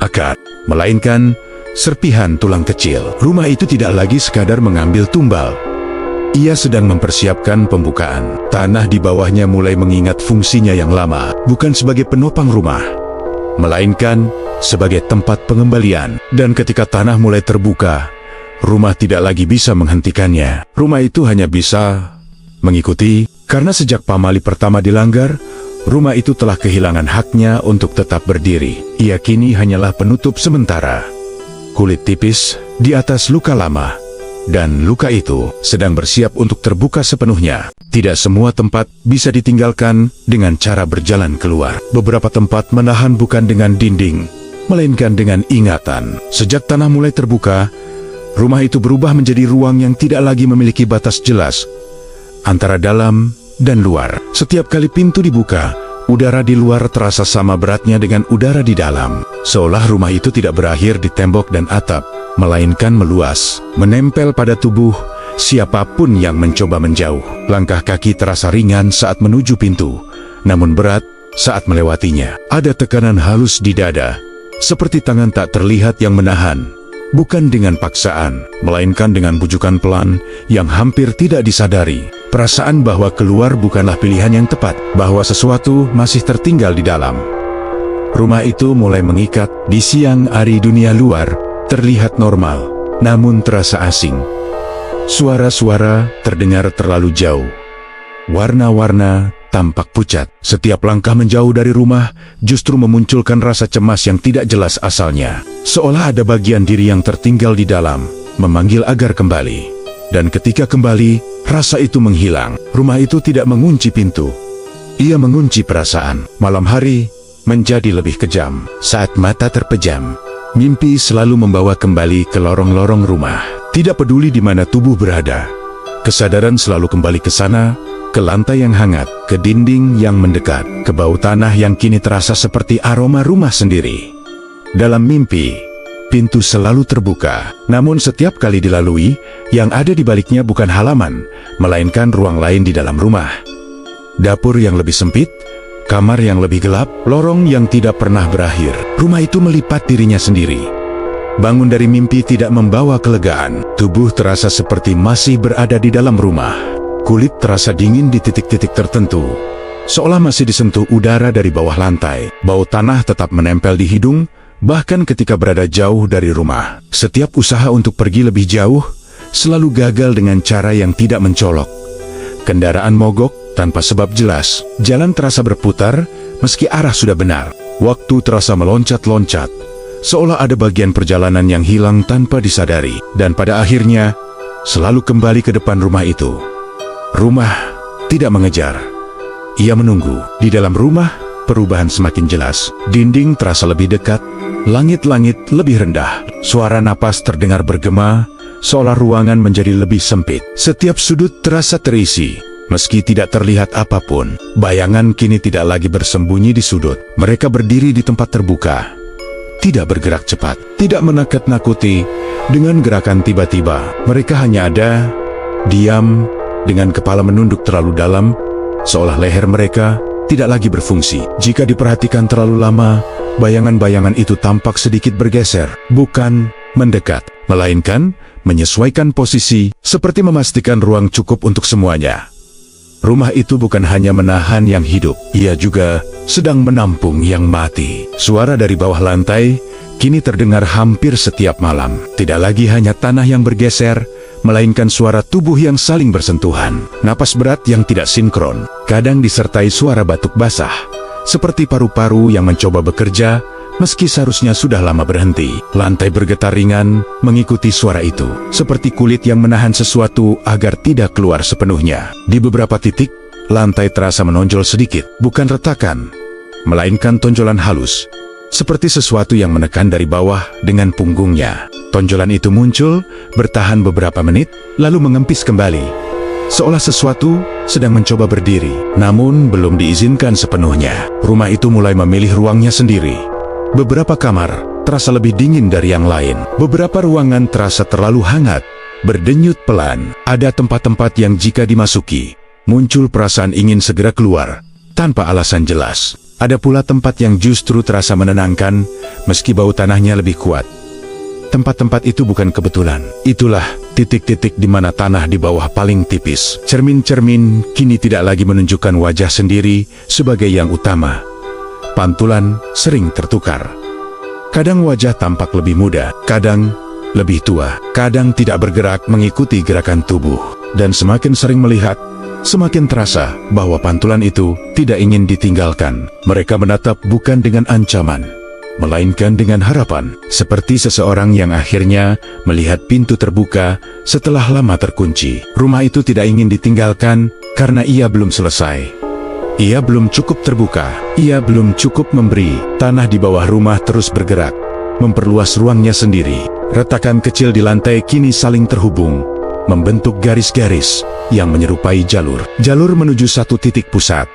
akad, melainkan serpihan tulang kecil. Rumah itu tidak lagi sekadar mengambil tumbal. Ia sedang mempersiapkan pembukaan. Tanah di bawahnya mulai mengingat fungsinya yang lama, bukan sebagai penopang rumah, melainkan sebagai tempat pengembalian. Dan ketika tanah mulai terbuka, rumah tidak lagi bisa menghentikannya. Rumah itu hanya bisa mengikuti, karena sejak pamali pertama dilanggar, rumah itu telah kehilangan haknya untuk tetap berdiri. Ia kini hanyalah penutup sementara, kulit tipis di atas luka lama, dan luka itu sedang bersiap untuk terbuka sepenuhnya. Tidak semua tempat bisa ditinggalkan dengan cara berjalan keluar. Beberapa tempat menahan bukan dengan dinding, melainkan dengan ingatan. Sejak tanah mulai terbuka, rumah itu berubah menjadi ruang yang tidak lagi memiliki batas jelas antara dalam dan luar. Setiap kali pintu dibuka, udara di luar terasa sama beratnya dengan udara di dalam. Seolah rumah itu tidak berakhir di tembok dan atap, melainkan meluas, menempel pada tubuh siapapun yang mencoba menjauh. Langkah kaki terasa ringan saat menuju pintu, namun berat saat melewatinya. Ada tekanan halus di dada, seperti tangan tak terlihat yang menahan. Bukan dengan paksaan, melainkan dengan bujukan pelan yang hampir tidak disadari. Perasaan bahwa keluar bukanlah pilihan yang tepat, bahwa sesuatu masih tertinggal di dalam. Rumah itu mulai mengikat. Di siang hari dunia luar terlihat normal, namun terasa asing. Suara-suara terdengar terlalu jauh. Warna-warna tampak pucat. Setiap langkah menjauh dari rumah justru memunculkan rasa cemas yang tidak jelas asalnya. Seolah ada bagian diri yang tertinggal di dalam, memanggil agar kembali. Dan ketika kembali, rasa itu menghilang. Rumah itu tidak mengunci pintu, ia mengunci perasaan. Malam hari menjadi lebih kejam. Saat mata terpejam, mimpi selalu membawa kembali ke lorong-lorong rumah. Tidak peduli di mana tubuh berada, kesadaran selalu kembali ke sana, ke lantai yang hangat, ke dinding yang mendekat, ke bau tanah yang kini terasa seperti aroma rumah sendiri. Dalam mimpi, pintu selalu terbuka, namun setiap kali dilalui, yang ada di baliknya bukan halaman, melainkan ruang lain di dalam rumah. Dapur yang lebih sempit, kamar yang lebih gelap, lorong yang tidak pernah berakhir. Rumah itu melipat dirinya sendiri. Bangun dari mimpi tidak membawa kelegaan. Tubuh terasa seperti masih berada di dalam rumah. Kulit terasa dingin di titik-titik tertentu, seolah masih disentuh udara dari bawah lantai. Bau tanah tetap menempel di hidung, bahkan ketika berada jauh dari rumah. Setiap usaha untuk pergi lebih jauh selalu gagal dengan cara yang tidak mencolok. Kendaraan mogok tanpa sebab jelas. Jalan terasa berputar meski arah sudah benar. Waktu terasa meloncat-loncat, seolah ada bagian perjalanan yang hilang tanpa disadari. Dan pada akhirnya, selalu kembali ke depan rumah itu. Rumah tidak mengejar. Ia menunggu. Di dalam rumah, perubahan semakin jelas. Dinding terasa lebih dekat, langit-langit lebih rendah. Suara napas terdengar bergema, seolah ruangan menjadi lebih sempit. Setiap sudut terasa terisi, meski tidak terlihat apapun. Bayangan kini tidak lagi bersembunyi di sudut. Mereka berdiri di tempat terbuka. Tidak bergerak cepat, tidak menakut-nakuti. Dengan gerakan tiba-tiba, mereka hanya ada, diam, dengan kepala menunduk terlalu dalam, seolah leher mereka tidak lagi berfungsi. Jika diperhatikan terlalu lama, bayangan-bayangan itu tampak sedikit bergeser, bukan mendekat, melainkan menyesuaikan posisi, seperti memastikan ruang cukup untuk semuanya. Rumah itu bukan hanya menahan yang hidup, ia juga sedang menampung yang mati. Suara dari bawah lantai kini terdengar hampir setiap malam. Tidak lagi hanya tanah yang bergeser, melainkan suara tubuh yang saling bersentuhan. Napas berat yang tidak sinkron, kadang disertai suara batuk basah, seperti paru-paru yang mencoba bekerja, meski seharusnya sudah lama berhenti. Lantai bergetar ringan mengikuti suara itu, seperti kulit yang menahan sesuatu agar tidak keluar sepenuhnya. Di beberapa titik, lantai terasa menonjol sedikit, bukan retakan, melainkan tonjolan halus, seperti sesuatu yang menekan dari bawah dengan punggungnya. Tonjolan itu muncul, bertahan beberapa menit, lalu mengempis kembali, seolah sesuatu sedang mencoba berdiri, namun belum diizinkan sepenuhnya. Rumah itu mulai memilih ruangnya sendiri. Beberapa kamar terasa lebih dingin dari yang lain. Beberapa ruangan terasa terlalu hangat, berdenyut pelan. Ada tempat-tempat yang jika dimasuki, muncul perasaan ingin segera keluar, tanpa alasan jelas. Ada pula tempat yang justru terasa menenangkan, meski bau tanahnya lebih kuat. Tempat-tempat itu bukan kebetulan. Itulah titik-titik di mana tanah di bawah paling tipis. Cermin-cermin kini tidak lagi menunjukkan wajah sendiri sebagai yang utama. Pantulan sering tertukar. Kadang wajah tampak lebih muda, kadang lebih tua, kadang tidak bergerak mengikuti gerakan tubuh. Dan semakin sering melihat, semakin terasa bahwa pantulan itu tidak ingin ditinggalkan. Mereka menatap bukan dengan ancaman, melainkan dengan harapan, seperti seseorang yang akhirnya melihat pintu terbuka setelah lama terkunci. Rumah itu tidak ingin ditinggalkan karena ia belum selesai. Ia belum cukup terbuka, ia belum cukup memberi. Tanah di bawah rumah terus bergerak, memperluas ruangnya sendiri. Retakan kecil di lantai kini saling terhubung, membentuk garis-garis yang menyerupai jalur. Jalur menuju satu titik pusat.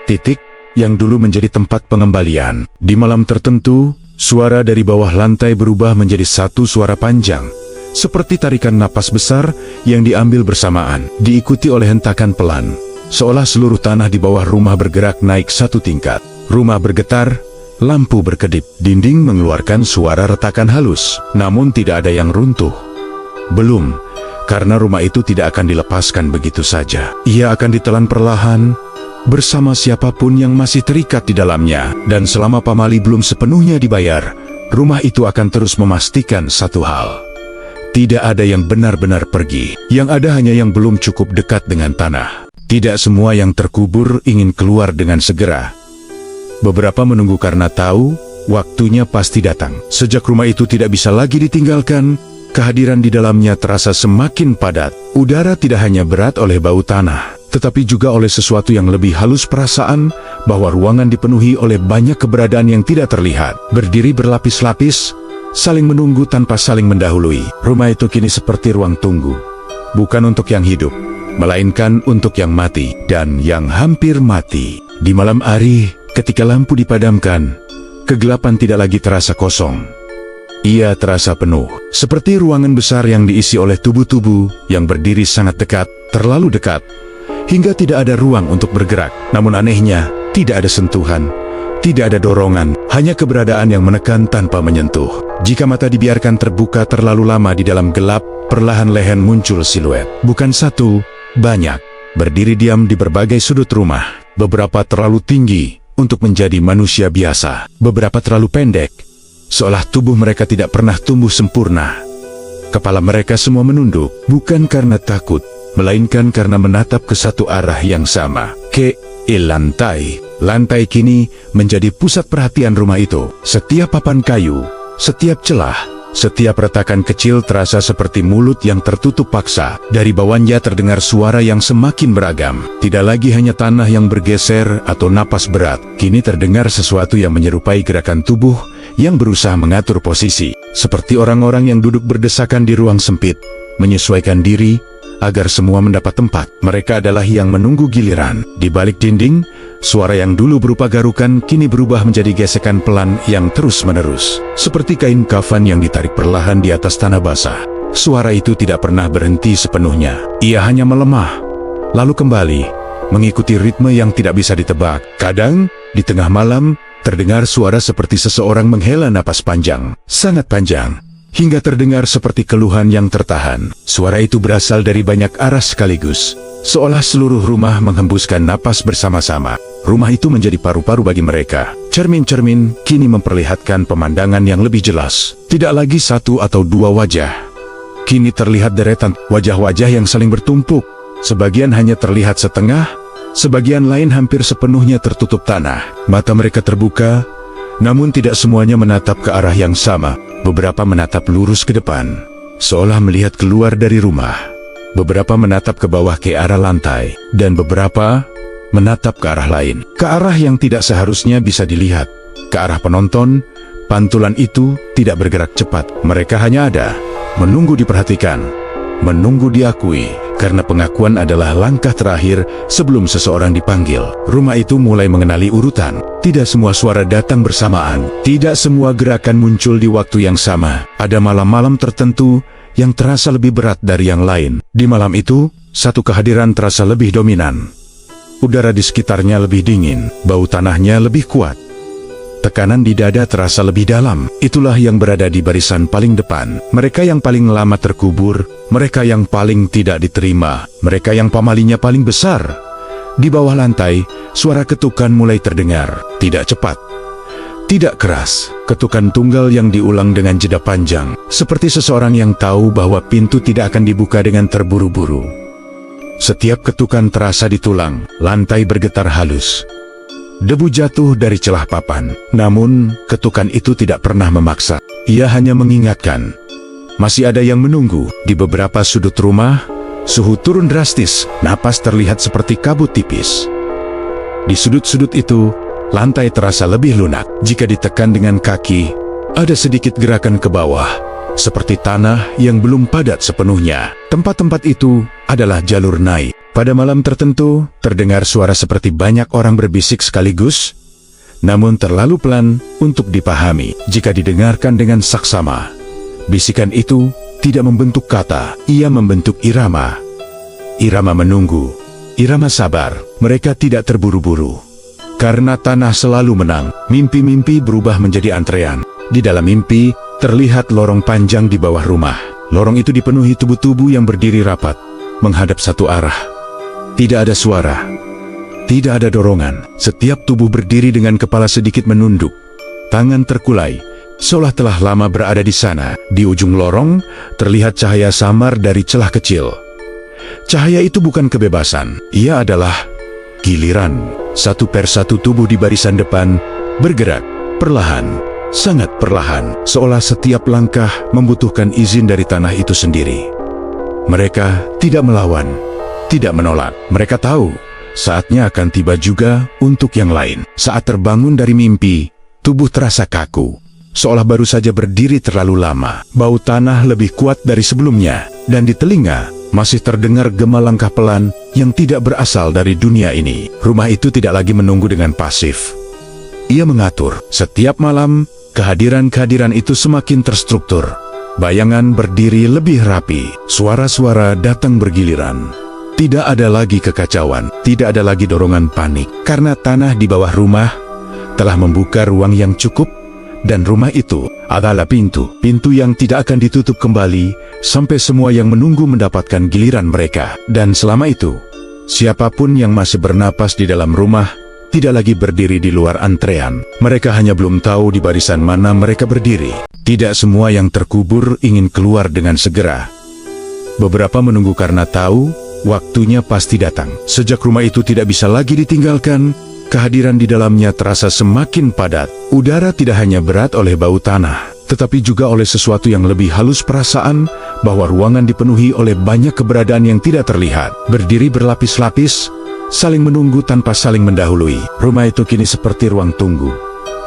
Titik yang dulu menjadi tempat pengembalian. Di malam tertentu, suara dari bawah lantai berubah menjadi satu suara panjang, seperti tarikan napas besar yang diambil bersamaan, diikuti oleh hentakan pelan, seolah seluruh tanah di bawah rumah bergerak naik satu tingkat. Rumah bergetar, lampu berkedip, dinding mengeluarkan suara retakan halus, namun tidak ada yang runtuh. Belum, karena rumah itu tidak akan dilepaskan begitu saja. Ia akan ditelan perlahan, bersama siapapun yang masih terikat di dalamnya. Dan selama pamali belum sepenuhnya dibayar, rumah itu akan terus memastikan satu hal. Tidak ada yang benar-benar pergi, yang ada hanya yang belum cukup dekat dengan tanah. Tidak semua yang terkubur ingin keluar dengan segera. Beberapa menunggu karena tahu, waktunya pasti datang. Sejak rumah itu tidak bisa lagi ditinggalkan, kehadiran di dalamnya terasa semakin padat. Udara tidak hanya berat oleh bau tanah, tetapi juga oleh sesuatu yang lebih halus, perasaan bahwa ruangan dipenuhi oleh banyak keberadaan yang tidak terlihat. Berdiri berlapis-lapis, saling menunggu tanpa saling mendahului. Rumah itu kini seperti ruang tunggu, bukan untuk yang hidup, melainkan untuk yang mati dan yang hampir mati. Di malam hari, ketika lampu dipadamkan, kegelapan tidak lagi terasa kosong. Ia terasa penuh, seperti ruangan besar yang diisi oleh tubuh-tubuh yang berdiri sangat dekat, terlalu dekat, hingga tidak ada ruang untuk bergerak. Namun anehnya, tidak ada sentuhan, tidak ada dorongan, hanya keberadaan yang menekan tanpa menyentuh. Jika mata dibiarkan terbuka terlalu lama di dalam gelap, perlahan-lahan muncul siluet. Bukan satu, banyak, berdiri diam di berbagai sudut rumah. Beberapa terlalu tinggi untuk menjadi manusia biasa, beberapa terlalu pendek, seolah tubuh mereka tidak pernah tumbuh sempurna. Kepala mereka semua menunduk, bukan karena takut, melainkan karena menatap ke satu arah yang sama, ke lantai. Lantai kini menjadi pusat perhatian rumah itu. Setiap papan kayu, setiap celah, setiap retakan kecil terasa seperti mulut yang tertutup paksa. Dari bawahnya terdengar suara yang semakin beragam. Tidak lagi hanya tanah yang bergeser atau napas berat. Kini terdengar sesuatu yang menyerupai gerakan tubuh yang berusaha mengatur posisi. Seperti orang-orang yang duduk berdesakan di ruang sempit, menyesuaikan diri agar semua mendapat tempat. Mereka adalah yang menunggu giliran. Di balik dinding, suara yang dulu berupa garukan kini berubah menjadi gesekan pelan yang terus-menerus. Seperti kain kafan yang ditarik perlahan di atas tanah basah. Suara itu tidak pernah berhenti sepenuhnya. Ia hanya melemah, lalu kembali, mengikuti ritme yang tidak bisa ditebak. Kadang, di tengah malam, terdengar suara seperti seseorang menghela napas panjang, sangat panjang, hingga terdengar seperti keluhan yang tertahan. Suara itu berasal dari banyak arah sekaligus, seolah seluruh rumah menghembuskan napas bersama-sama. Rumah itu menjadi paru-paru bagi mereka. Cermin-cermin kini memperlihatkan pemandangan yang lebih jelas. Tidak lagi satu atau dua wajah. Kini terlihat deretan wajah-wajah yang saling bertumpuk. Sebagian hanya terlihat setengah, sebagian lain hampir sepenuhnya tertutup tanah. Mata mereka terbuka, namun tidak semuanya menatap ke arah yang sama. Beberapa menatap lurus ke depan, seolah melihat keluar dari rumah. Beberapa menatap ke bawah ke arah lantai, dan beberapa menatap ke arah lain, ke arah yang tidak seharusnya bisa dilihat, ke arah penonton. Pantulan itu tidak bergerak cepat. Mereka hanya ada, menunggu diperhatikan, menunggu diakui, karena pengakuan adalah langkah terakhir sebelum seseorang dipanggil. Rumah itu mulai mengenali urutan. Tidak semua suara datang bersamaan. Tidak semua gerakan muncul di waktu yang sama. Ada malam-malam tertentu yang terasa lebih berat dari yang lain. Di malam itu, satu kehadiran terasa lebih dominan. Udara di sekitarnya lebih dingin, bau tanahnya lebih kuat. Tekanan di dada terasa lebih dalam. Itulah yang berada di barisan paling depan. Mereka yang paling lama terkubur, mereka yang paling tidak diterima, mereka yang pamalinya paling besar. Di bawah lantai, suara ketukan mulai terdengar. Tidak cepat, tidak keras. Ketukan tunggal yang diulang dengan jeda panjang, seperti seseorang yang tahu bahwa pintu tidak akan dibuka dengan terburu-buru. Setiap ketukan terasa di tulang, lantai bergetar halus. Debu jatuh dari celah papan, namun ketukan itu tidak pernah memaksa. Ia hanya mengingatkan. Masih ada yang menunggu. Di beberapa sudut rumah, suhu turun drastis, napas terlihat seperti kabut tipis. Di sudut-sudut itu, lantai terasa lebih lunak. Jika ditekan dengan kaki, ada sedikit gerakan ke bawah, seperti tanah yang belum padat sepenuhnya. Tempat-tempat itu adalah jalur naik. Pada malam tertentu, terdengar suara seperti banyak orang berbisik sekaligus, namun terlalu pelan untuk dipahami. Jika didengarkan dengan saksama, bisikan itu tidak membentuk kata, ia membentuk irama. Irama menunggu, irama sabar. Mereka tidak terburu-buru. Karena tanah selalu menang, mimpi-mimpi berubah menjadi antrean. Di dalam mimpi, terlihat lorong panjang di bawah rumah. Lorong itu dipenuhi tubuh-tubuh yang berdiri rapat, menghadap satu arah. Tidak ada suara, tidak ada dorongan. Setiap tubuh berdiri dengan kepala sedikit menunduk, tangan terkulai, seolah telah lama berada di sana. Di ujung lorong, terlihat cahaya samar dari celah kecil. Cahaya itu bukan kebebasan, ia adalah giliran. Satu persatu tubuh di barisan depan bergerak, perlahan, sangat perlahan, seolah setiap langkah membutuhkan izin dari tanah itu sendiri. Mereka tidak melawan, tidak menolak. Mereka tahu, saatnya akan tiba juga untuk yang lain. Saat terbangun dari mimpi, tubuh terasa kaku, seolah baru saja berdiri terlalu lama. Bau tanah lebih kuat dari sebelumnya, dan di telinga, Masih terdengar gema langkah pelan yang tidak berasal dari dunia ini. Rumah itu tidak lagi menunggu dengan pasif. Ia mengatur. Setiap malam, kehadiran-kehadiran itu semakin terstruktur. Bayangan berdiri lebih rapi. Suara-suara datang bergiliran. Tidak ada lagi kekacauan, tidak ada lagi dorongan panik. Karena tanah di bawah rumah telah membuka ruang yang cukup, dan rumah itu adalah pintu yang tidak akan ditutup kembali sampai semua yang menunggu mendapatkan giliran mereka. Dan selama itu, siapapun yang masih bernapas di dalam rumah tidak lagi berdiri di luar antrean. Mereka hanya belum tahu di barisan mana mereka berdiri. Tidak semua yang terkubur ingin keluar dengan segera. Beberapa menunggu karena tahu waktunya pasti datang. Sejak rumah itu tidak bisa lagi ditinggalkan, kehadiran di dalamnya terasa semakin padat. Udara tidak hanya berat oleh bau tanah, tetapi juga oleh sesuatu yang lebih halus, perasaan bahwa ruangan dipenuhi oleh banyak keberadaan yang tidak terlihat. Berdiri berlapis-lapis, saling menunggu tanpa saling mendahului. Rumah itu kini seperti ruang tunggu.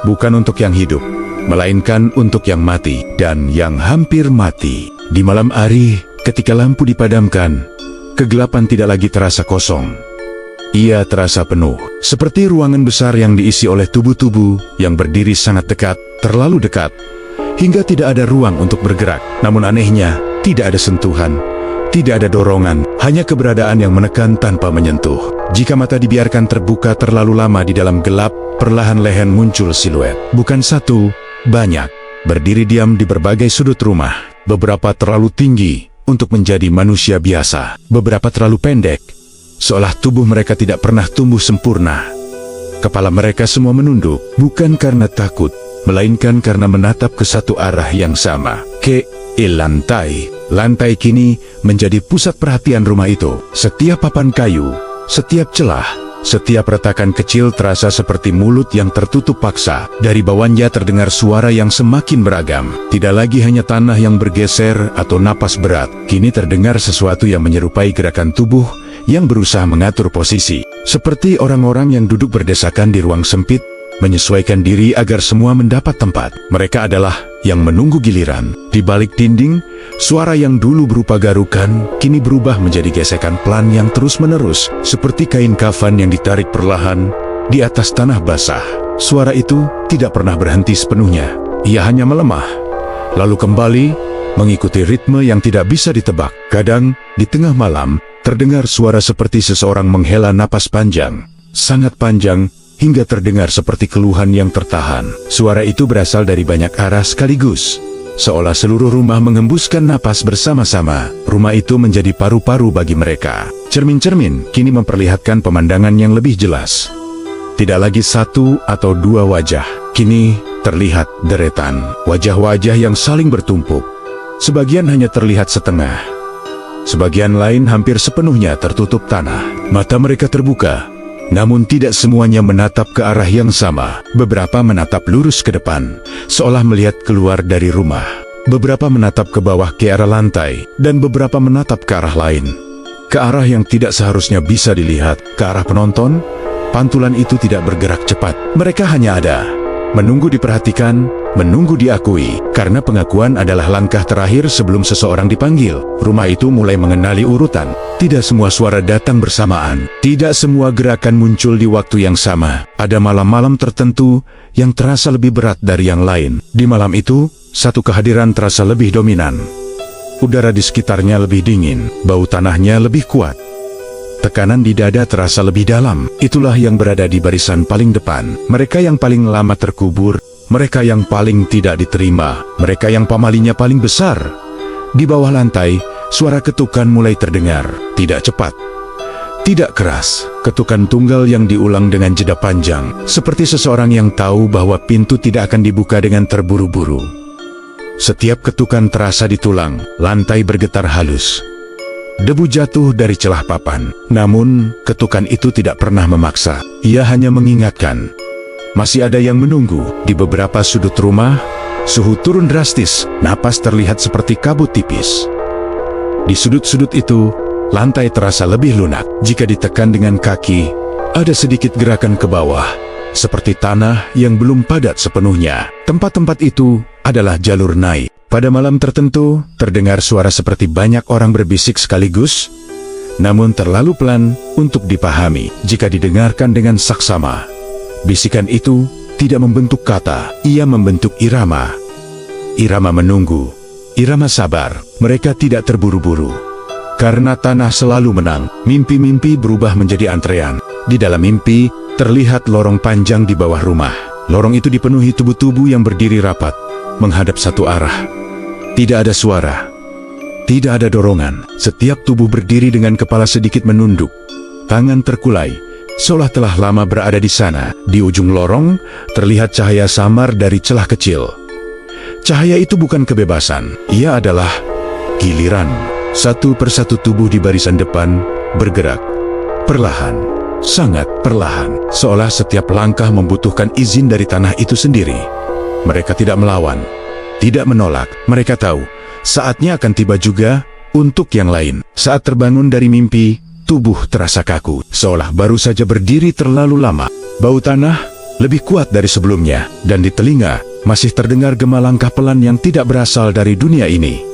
Bukan untuk yang hidup, melainkan untuk yang mati dan yang hampir mati. Di malam hari, ketika lampu dipadamkan, kegelapan tidak lagi terasa kosong. Ia terasa penuh, seperti ruangan besar yang diisi oleh tubuh-tubuh yang berdiri sangat dekat, terlalu dekat, hingga tidak ada ruang untuk bergerak. Namun anehnya, tidak ada sentuhan, tidak ada dorongan, hanya keberadaan yang menekan tanpa menyentuh. Jika mata dibiarkan terbuka terlalu lama di dalam gelap, perlahan-lahan muncul siluet. Bukan satu, banyak, berdiri diam di berbagai sudut rumah. Beberapa terlalu tinggi untuk menjadi manusia biasa, beberapa terlalu pendek, seolah tubuh mereka tidak pernah tumbuh sempurna. Kepala mereka semua menunduk, bukan karena takut, melainkan karena menatap ke satu arah yang sama. Lantai. Lantai kini menjadi pusat perhatian rumah itu. Setiap papan kayu, setiap celah, setiap retakan kecil terasa seperti mulut yang tertutup paksa. Dari bawahnya terdengar suara yang semakin beragam. Tidak lagi hanya tanah yang bergeser atau napas berat. Kini terdengar sesuatu yang menyerupai gerakan tubuh yang berusaha mengatur posisi. Seperti orang-orang yang duduk berdesakan di ruang sempit, menyesuaikan diri agar semua mendapat tempat. Mereka adalah yang menunggu giliran. Di balik dinding, suara yang dulu berupa garukan, kini berubah menjadi gesekan pelan yang terus-menerus, seperti kain kafan yang ditarik perlahan di atas tanah basah. Suara itu tidak pernah berhenti sepenuhnya. Ia hanya melemah, lalu kembali, mengikuti ritme yang tidak bisa ditebak. Kadang, di tengah malam, terdengar suara seperti seseorang menghela napas panjang, sangat panjang, hingga terdengar seperti keluhan yang tertahan. Suara itu berasal dari banyak arah sekaligus, seolah seluruh rumah mengembuskan napas bersama-sama. Rumah itu menjadi paru-paru bagi mereka. Cermin-cermin kini memperlihatkan pemandangan yang lebih jelas. Tidak lagi satu atau dua wajah, kini terlihat deretan wajah-wajah yang saling bertumpuk. Sebagian hanya terlihat setengah, sebagian lain hampir sepenuhnya tertutup tanah. Mata mereka terbuka, namun tidak semuanya menatap ke arah yang sama. Beberapa menatap lurus ke depan, seolah melihat keluar dari rumah. Beberapa menatap ke bawah ke arah lantai, dan beberapa menatap ke arah lain, ke arah yang tidak seharusnya bisa dilihat, ke arah penonton. Pantulan itu tidak bergerak cepat. Mereka hanya ada, menunggu diperhatikan, menunggu diakui. Karena pengakuan adalah langkah terakhir sebelum seseorang dipanggil. Rumah itu mulai mengenali urutan. Tidak semua suara datang bersamaan. Tidak semua gerakan muncul di waktu yang sama. Ada malam-malam tertentu yang terasa lebih berat dari yang lain. Di malam itu, satu kehadiran terasa lebih dominan. Udara di sekitarnya lebih dingin, bau tanahnya lebih kuat. Tekanan di dada terasa lebih dalam. Itulah yang berada di barisan paling depan. Mereka yang paling lama terkubur, mereka yang paling tidak diterima, mereka yang pamalinya paling besar. Di bawah lantai, suara ketukan mulai terdengar. Tidak cepat, tidak keras. Ketukan tunggal yang diulang dengan jeda panjang, seperti seseorang yang tahu bahwa pintu tidak akan dibuka dengan terburu-buru. Setiap ketukan terasa di tulang, lantai bergetar halus. Debu jatuh dari celah papan. Namun, ketukan itu tidak pernah memaksa. Ia hanya mengingatkan. Masih ada yang menunggu. Di beberapa sudut rumah, suhu turun drastis. Napas terlihat seperti kabut tipis. Di sudut-sudut itu, lantai terasa lebih lunak. Jika ditekan dengan kaki, ada sedikit gerakan ke bawah, seperti tanah yang belum padat sepenuhnya. Tempat-tempat itu adalah jalur naik. Pada malam tertentu, terdengar suara seperti banyak orang berbisik sekaligus, namun terlalu pelan untuk dipahami jika didengarkan dengan saksama. Bisikan itu tidak membentuk kata, ia membentuk irama. Irama menunggu, irama sabar. Mereka tidak terburu-buru. Karena tanah selalu menang, mimpi-mimpi berubah menjadi antrean. Di dalam mimpi, terlihat lorong panjang di bawah rumah. Lorong itu dipenuhi tubuh-tubuh yang berdiri rapat, menghadap satu arah. Tidak ada suara, tidak ada dorongan. Setiap tubuh berdiri dengan kepala sedikit menunduk, tangan terkulai, seolah telah lama berada di sana. Di ujung lorong, terlihat cahaya samar dari celah kecil. Cahaya itu bukan kebebasan, ia adalah giliran. Satu persatu tubuh di barisan depan bergerak, perlahan. Sangat perlahan, seolah setiap langkah membutuhkan izin dari tanah itu sendiri. Mereka tidak melawan, tidak menolak. Mereka tahu, saatnya akan tiba juga untuk yang lain. Saat terbangun dari mimpi, tubuh terasa kaku, seolah baru saja berdiri terlalu lama. Bau tanah lebih kuat dari sebelumnya, dan di telinga masih terdengar gema langkah pelan yang tidak berasal dari dunia ini.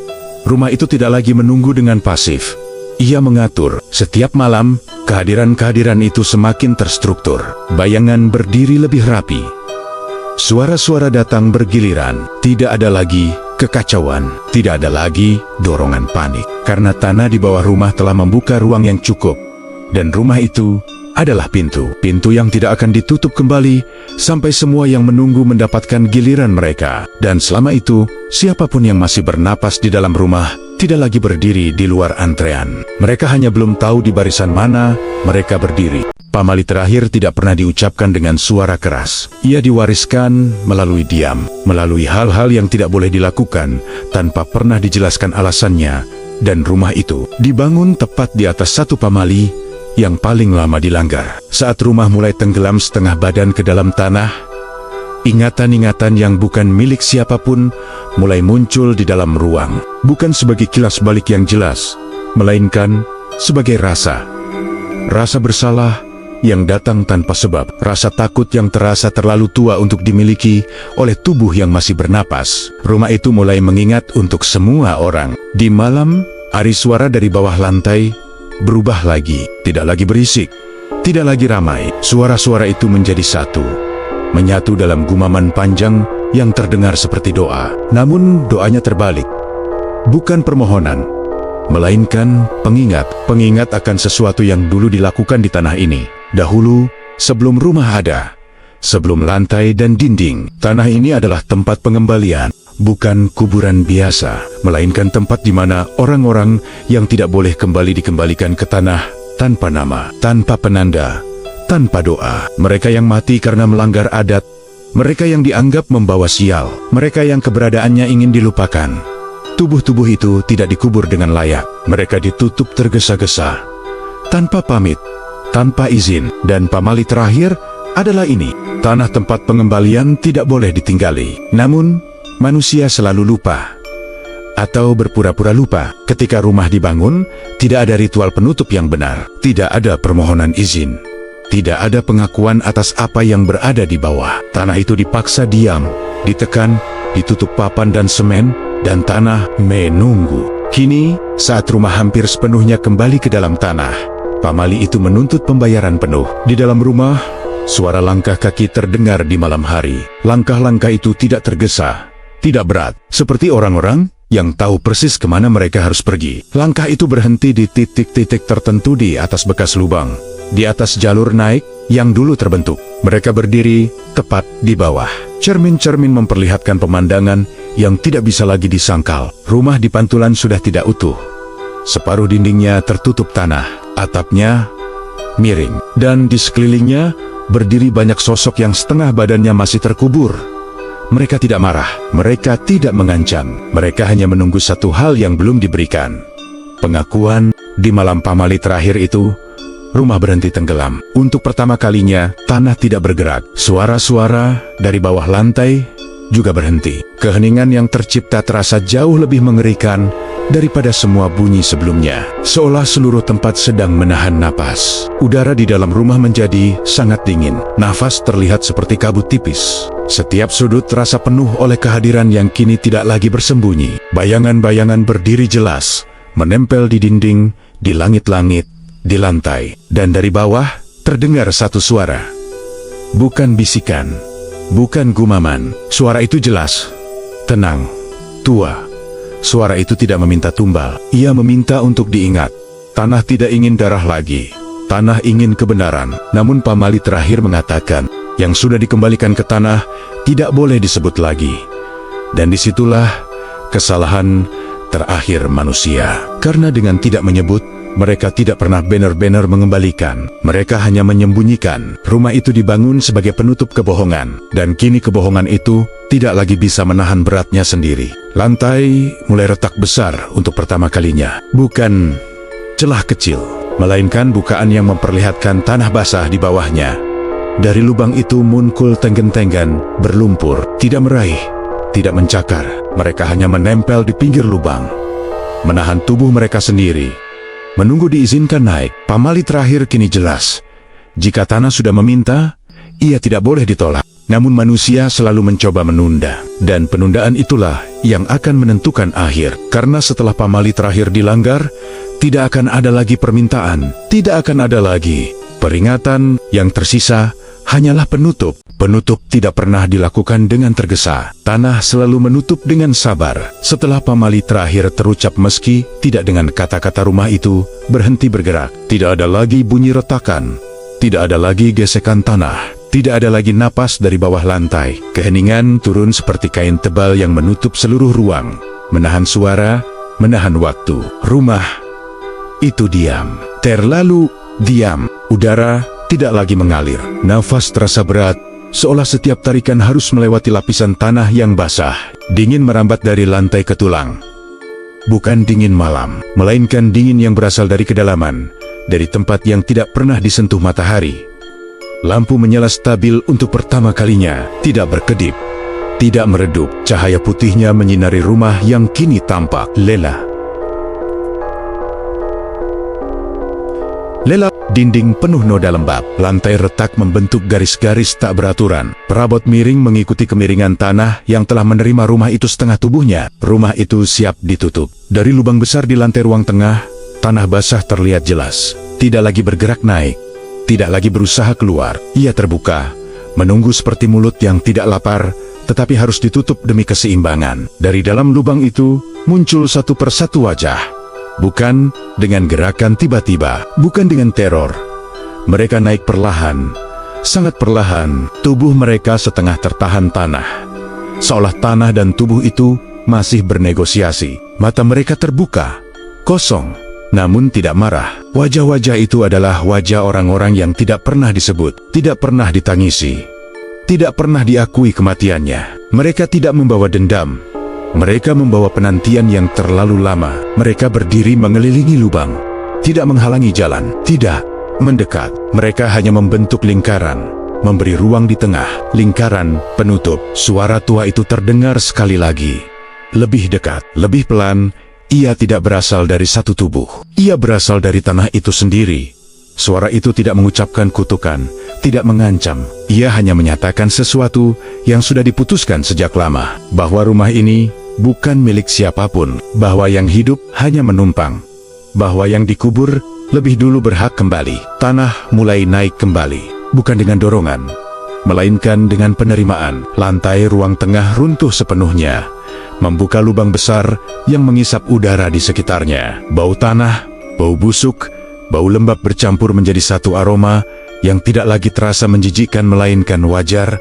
Rumah itu tidak lagi menunggu dengan pasif. Ia mengatur. Setiap malam, kehadiran-kehadiran itu semakin terstruktur. Bayangan berdiri lebih rapi. Suara-suara datang bergiliran. Tidak ada lagi kekacauan. Tidak ada lagi dorongan panik. Karena tanah di bawah rumah telah membuka ruang yang cukup. Dan rumah itu adalah pintu. Pintu yang tidak akan ditutup kembali sampai semua yang menunggu mendapatkan giliran mereka. Dan selama itu, siapapun yang masih bernapas di dalam rumah tidak lagi berdiri di luar antrean. Mereka hanya belum tahu di barisan mana mereka berdiri. Pamali terakhir tidak pernah diucapkan dengan suara keras. Ia diwariskan melalui diam, melalui hal-hal yang tidak boleh dilakukan tanpa pernah dijelaskan alasannya. Dan rumah itu dibangun tepat di atas satu pamali yang paling lama dilanggar. Saat rumah mulai tenggelam setengah badan ke dalam tanah, ingatan-ingatan yang bukan milik siapapun mulai muncul di dalam ruang. Bukan sebagai kilas balik yang jelas, melainkan sebagai rasa. Rasa bersalah yang datang tanpa sebab. Rasa takut yang terasa terlalu tua untuk dimiliki oleh tubuh yang masih bernapas. Rumah itu mulai mengingat untuk semua orang. Di malam, ari suara dari bawah lantai berubah lagi. Tidak lagi berisik, tidak lagi ramai. Suara-suara itu menjadi satu, menyatu dalam gumaman panjang yang terdengar seperti doa. Namun doanya terbalik. Bukan permohonan, melainkan pengingat. Pengingat akan sesuatu yang dulu dilakukan di tanah ini. Dahulu, sebelum rumah ada, sebelum lantai dan dinding, tanah ini adalah tempat pengembalian. Bukan kuburan biasa, melainkan tempat di mana orang-orang yang tidak boleh kembali dikembalikan ke tanah tanpa nama, tanpa penanda, tanpa doa. Mereka yang mati karena melanggar adat, mereka yang dianggap membawa sial, mereka yang keberadaannya ingin dilupakan. Tubuh-tubuh itu tidak dikubur dengan layak. Mereka ditutup tergesa-gesa, tanpa pamit, tanpa izin. Dan pamali terakhir adalah ini. Tanah tempat pengembalian tidak boleh ditinggali. Namun, manusia selalu lupa, atau berpura-pura lupa. Ketika rumah dibangun, tidak ada ritual penutup yang benar. Tidak ada permohonan izin. Tidak ada pengakuan atas apa yang berada di bawah. Tanah itu dipaksa diam, ditekan, ditutup papan dan semen, dan tanah menunggu. Kini, saat rumah hampir sepenuhnya kembali ke dalam tanah, pamali itu menuntut pembayaran penuh. Di dalam rumah, suara langkah kaki terdengar di malam hari. Langkah-langkah itu tidak tergesa, tidak berat, seperti orang-orang yang tahu persis kemana mereka harus pergi. Langkah itu berhenti di titik-titik tertentu di atas bekas lubang, di atas jalur naik yang dulu terbentuk. Mereka berdiri tepat di bawah. Cermin-cermin memperlihatkan pemandangan yang tidak bisa lagi disangkal. Rumah di pantulan sudah tidak utuh. Separuh dindingnya tertutup tanah, atapnya miring, dan di sekelilingnya berdiri banyak sosok yang setengah badannya masih terkubur. Mereka tidak marah, mereka tidak mengancam, mereka hanya menunggu satu hal yang belum diberikan. Pengakuan. Di malam pamali terakhir itu, rumah berhenti tenggelam. Untuk pertama kalinya, tanah tidak bergerak. Suara-suara dari bawah lantai juga berhenti. Keheningan yang tercipta terasa jauh lebih mengerikan daripada semua bunyi sebelumnya, seolah seluruh tempat sedang menahan napas. Udara di dalam rumah menjadi sangat dingin. Nafas terlihat seperti kabut tipis. Setiap sudut terasa penuh oleh kehadiran yang kini tidak lagi bersembunyi. Bayangan-bayangan berdiri jelas, menempel di dinding, di langit-langit, di lantai, dan dari bawah terdengar satu suara. Bukan bisikan, bukan gumaman. Suara itu jelas, tenang, tua. Suara itu tidak meminta tumbal, ia meminta untuk diingat. Tanah tidak ingin darah lagi, tanah ingin kebenaran. Namun pamali terakhir mengatakan, yang sudah dikembalikan ke tanah tidak boleh disebut lagi. Dan disitulah kesalahan terakhir manusia. Karena dengan tidak menyebut, mereka tidak pernah benar-benar mengembalikan. Mereka hanya menyembunyikan. Rumah itu dibangun sebagai penutup kebohongan. Dan kini kebohongan itu tidak lagi bisa menahan beratnya sendiri. Lantai mulai retak besar untuk pertama kalinya. Bukan celah kecil, melainkan bukaan yang memperlihatkan tanah basah di bawahnya. Dari lubang itu muncul tenggen-tenggen, berlumpur, tidak meraih, tidak mencakar. Mereka hanya menempel di pinggir lubang, menahan tubuh mereka sendiri. Menunggu diizinkan naik. Pamali terakhir kini jelas. Jika tanah sudah meminta, ia tidak boleh ditolak. Namun manusia selalu mencoba menunda. Dan penundaan itulah yang akan menentukan akhir. Karena setelah pamali terakhir dilanggar, tidak akan ada lagi permintaan. Tidak akan ada lagi peringatan. Yang tersisa hanyalah penutup. Penutup tidak pernah dilakukan dengan tergesa. Tanah selalu menutup dengan sabar. Setelah pamali terakhir terucap meski tidak dengan kata-kata, rumah itu berhenti bergerak. Tidak ada lagi bunyi retakan. Tidak ada lagi gesekan tanah. Tidak ada lagi napas dari bawah lantai. Keheningan turun seperti kain tebal yang menutup seluruh ruang. Menahan suara, menahan waktu. Rumah itu diam. Terlalu diam. Udara tidak lagi mengalir. Nafas terasa berat, seolah setiap tarikan harus melewati lapisan tanah yang basah. Dingin merambat dari lantai ke tulang. Bukan dingin malam, melainkan dingin yang berasal dari kedalaman, dari tempat yang tidak pernah disentuh matahari. Lampu menyala stabil untuk pertama kalinya, tidak berkedip, tidak meredup. Cahaya putihnya menyinari rumah yang kini tampak lela. Lela, dinding penuh noda lembab, lantai retak membentuk garis-garis tak beraturan. Perabot miring mengikuti kemiringan tanah yang telah menerima rumah itu setengah tubuhnya. Rumah itu siap ditutup. Dari lubang besar di lantai ruang tengah, tanah basah terlihat jelas. Tidak lagi bergerak naik, tidak lagi berusaha keluar. Ia terbuka, menunggu seperti mulut yang tidak lapar, tetapi harus ditutup demi keseimbangan. Dari dalam lubang itu, muncul satu persatu wajah. Bukan dengan gerakan tiba-tiba, bukan dengan teror. Mereka naik perlahan, sangat perlahan. Tubuh mereka setengah tertahan tanah. Seolah tanah dan tubuh itu masih bernegosiasi. Mata mereka terbuka, kosong, namun tidak marah. Wajah-wajah itu adalah wajah orang-orang yang tidak pernah disebut, tidak pernah ditangisi, tidak pernah diakui kematiannya. Mereka tidak membawa dendam. Mereka membawa penantian yang terlalu lama. Mereka berdiri mengelilingi lubang, tidak menghalangi jalan, tidak mendekat. Mereka hanya membentuk lingkaran, memberi ruang di tengah. Lingkaran penutup. Suara tua itu terdengar sekali lagi, lebih dekat, lebih pelan. Ia tidak berasal dari satu tubuh. Ia berasal dari tanah itu sendiri. Suara itu tidak mengucapkan kutukan, tidak mengancam. Ia hanya menyatakan sesuatu yang sudah diputuskan sejak lama, bahwa rumah ini bukan milik siapapun, bahwa yang hidup hanya menumpang, bahwa yang dikubur lebih dulu berhak kembali. Tanah mulai naik kembali, bukan dengan dorongan, melainkan dengan penerimaan. Lantai ruang tengah runtuh sepenuhnya, membuka lubang besar yang mengisap udara di sekitarnya. Bau tanah, bau busuk, bau lembab bercampur menjadi satu aroma yang tidak lagi terasa menjijikkan melainkan wajar,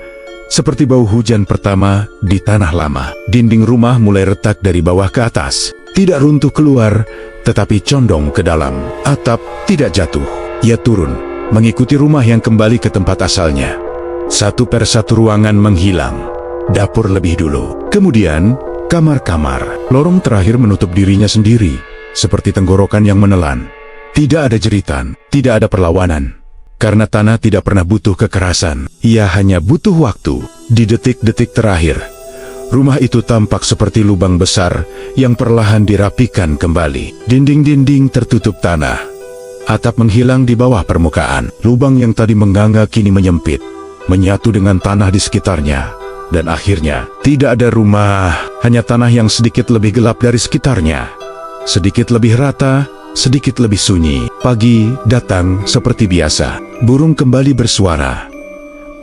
seperti bau hujan pertama di tanah lama. Dinding rumah mulai retak dari bawah ke atas. Tidak runtuh keluar, tetapi condong ke dalam. Atap tidak jatuh. Ia turun, mengikuti rumah yang kembali ke tempat asalnya. Satu persatu ruangan menghilang. Dapur lebih dulu. Kemudian, kamar-kamar. Lorong terakhir menutup dirinya sendiri, seperti tenggorokan yang menelan. Tidak ada jeritan, tidak ada perlawanan. Karena tanah tidak pernah butuh kekerasan, ia hanya butuh waktu. Di detik-detik terakhir, Rumah itu tampak seperti lubang besar yang perlahan dirapikan kembali. Dinding-dinding tertutup tanah. Atap menghilang di bawah permukaan. Lubang yang tadi menganga kini menyempit, menyatu dengan tanah di sekitarnya. Dan akhirnya, tidak ada rumah, hanya tanah yang sedikit lebih gelap dari sekitarnya. Sedikit lebih rata, sedikit lebih sunyi. Pagi datang seperti biasa. Burung kembali bersuara.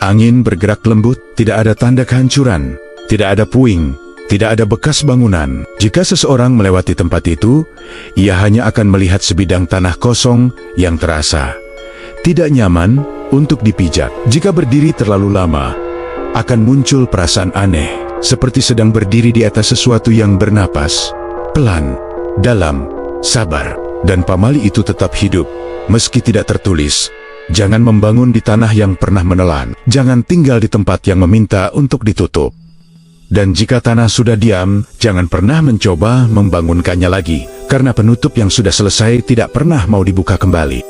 Angin bergerak lembut, tidak ada tanda kehancuran. Tidak ada puing, tidak ada bekas bangunan. Jika seseorang melewati tempat itu, ia hanya akan melihat sebidang tanah kosong yang terasa tidak nyaman untuk dipijak. Jika berdiri terlalu lama, akan muncul perasaan aneh, seperti sedang berdiri di atas sesuatu yang bernapas, pelan, dalam, sabar. Dan pamali itu tetap hidup, meski tidak tertulis. Jangan membangun di tanah yang pernah menelan. Jangan tinggal di tempat yang meminta untuk ditutup. Dan jika tanah sudah diam, jangan pernah mencoba membangunkannya lagi, karena penutup yang sudah selesai tidak pernah mau dibuka kembali.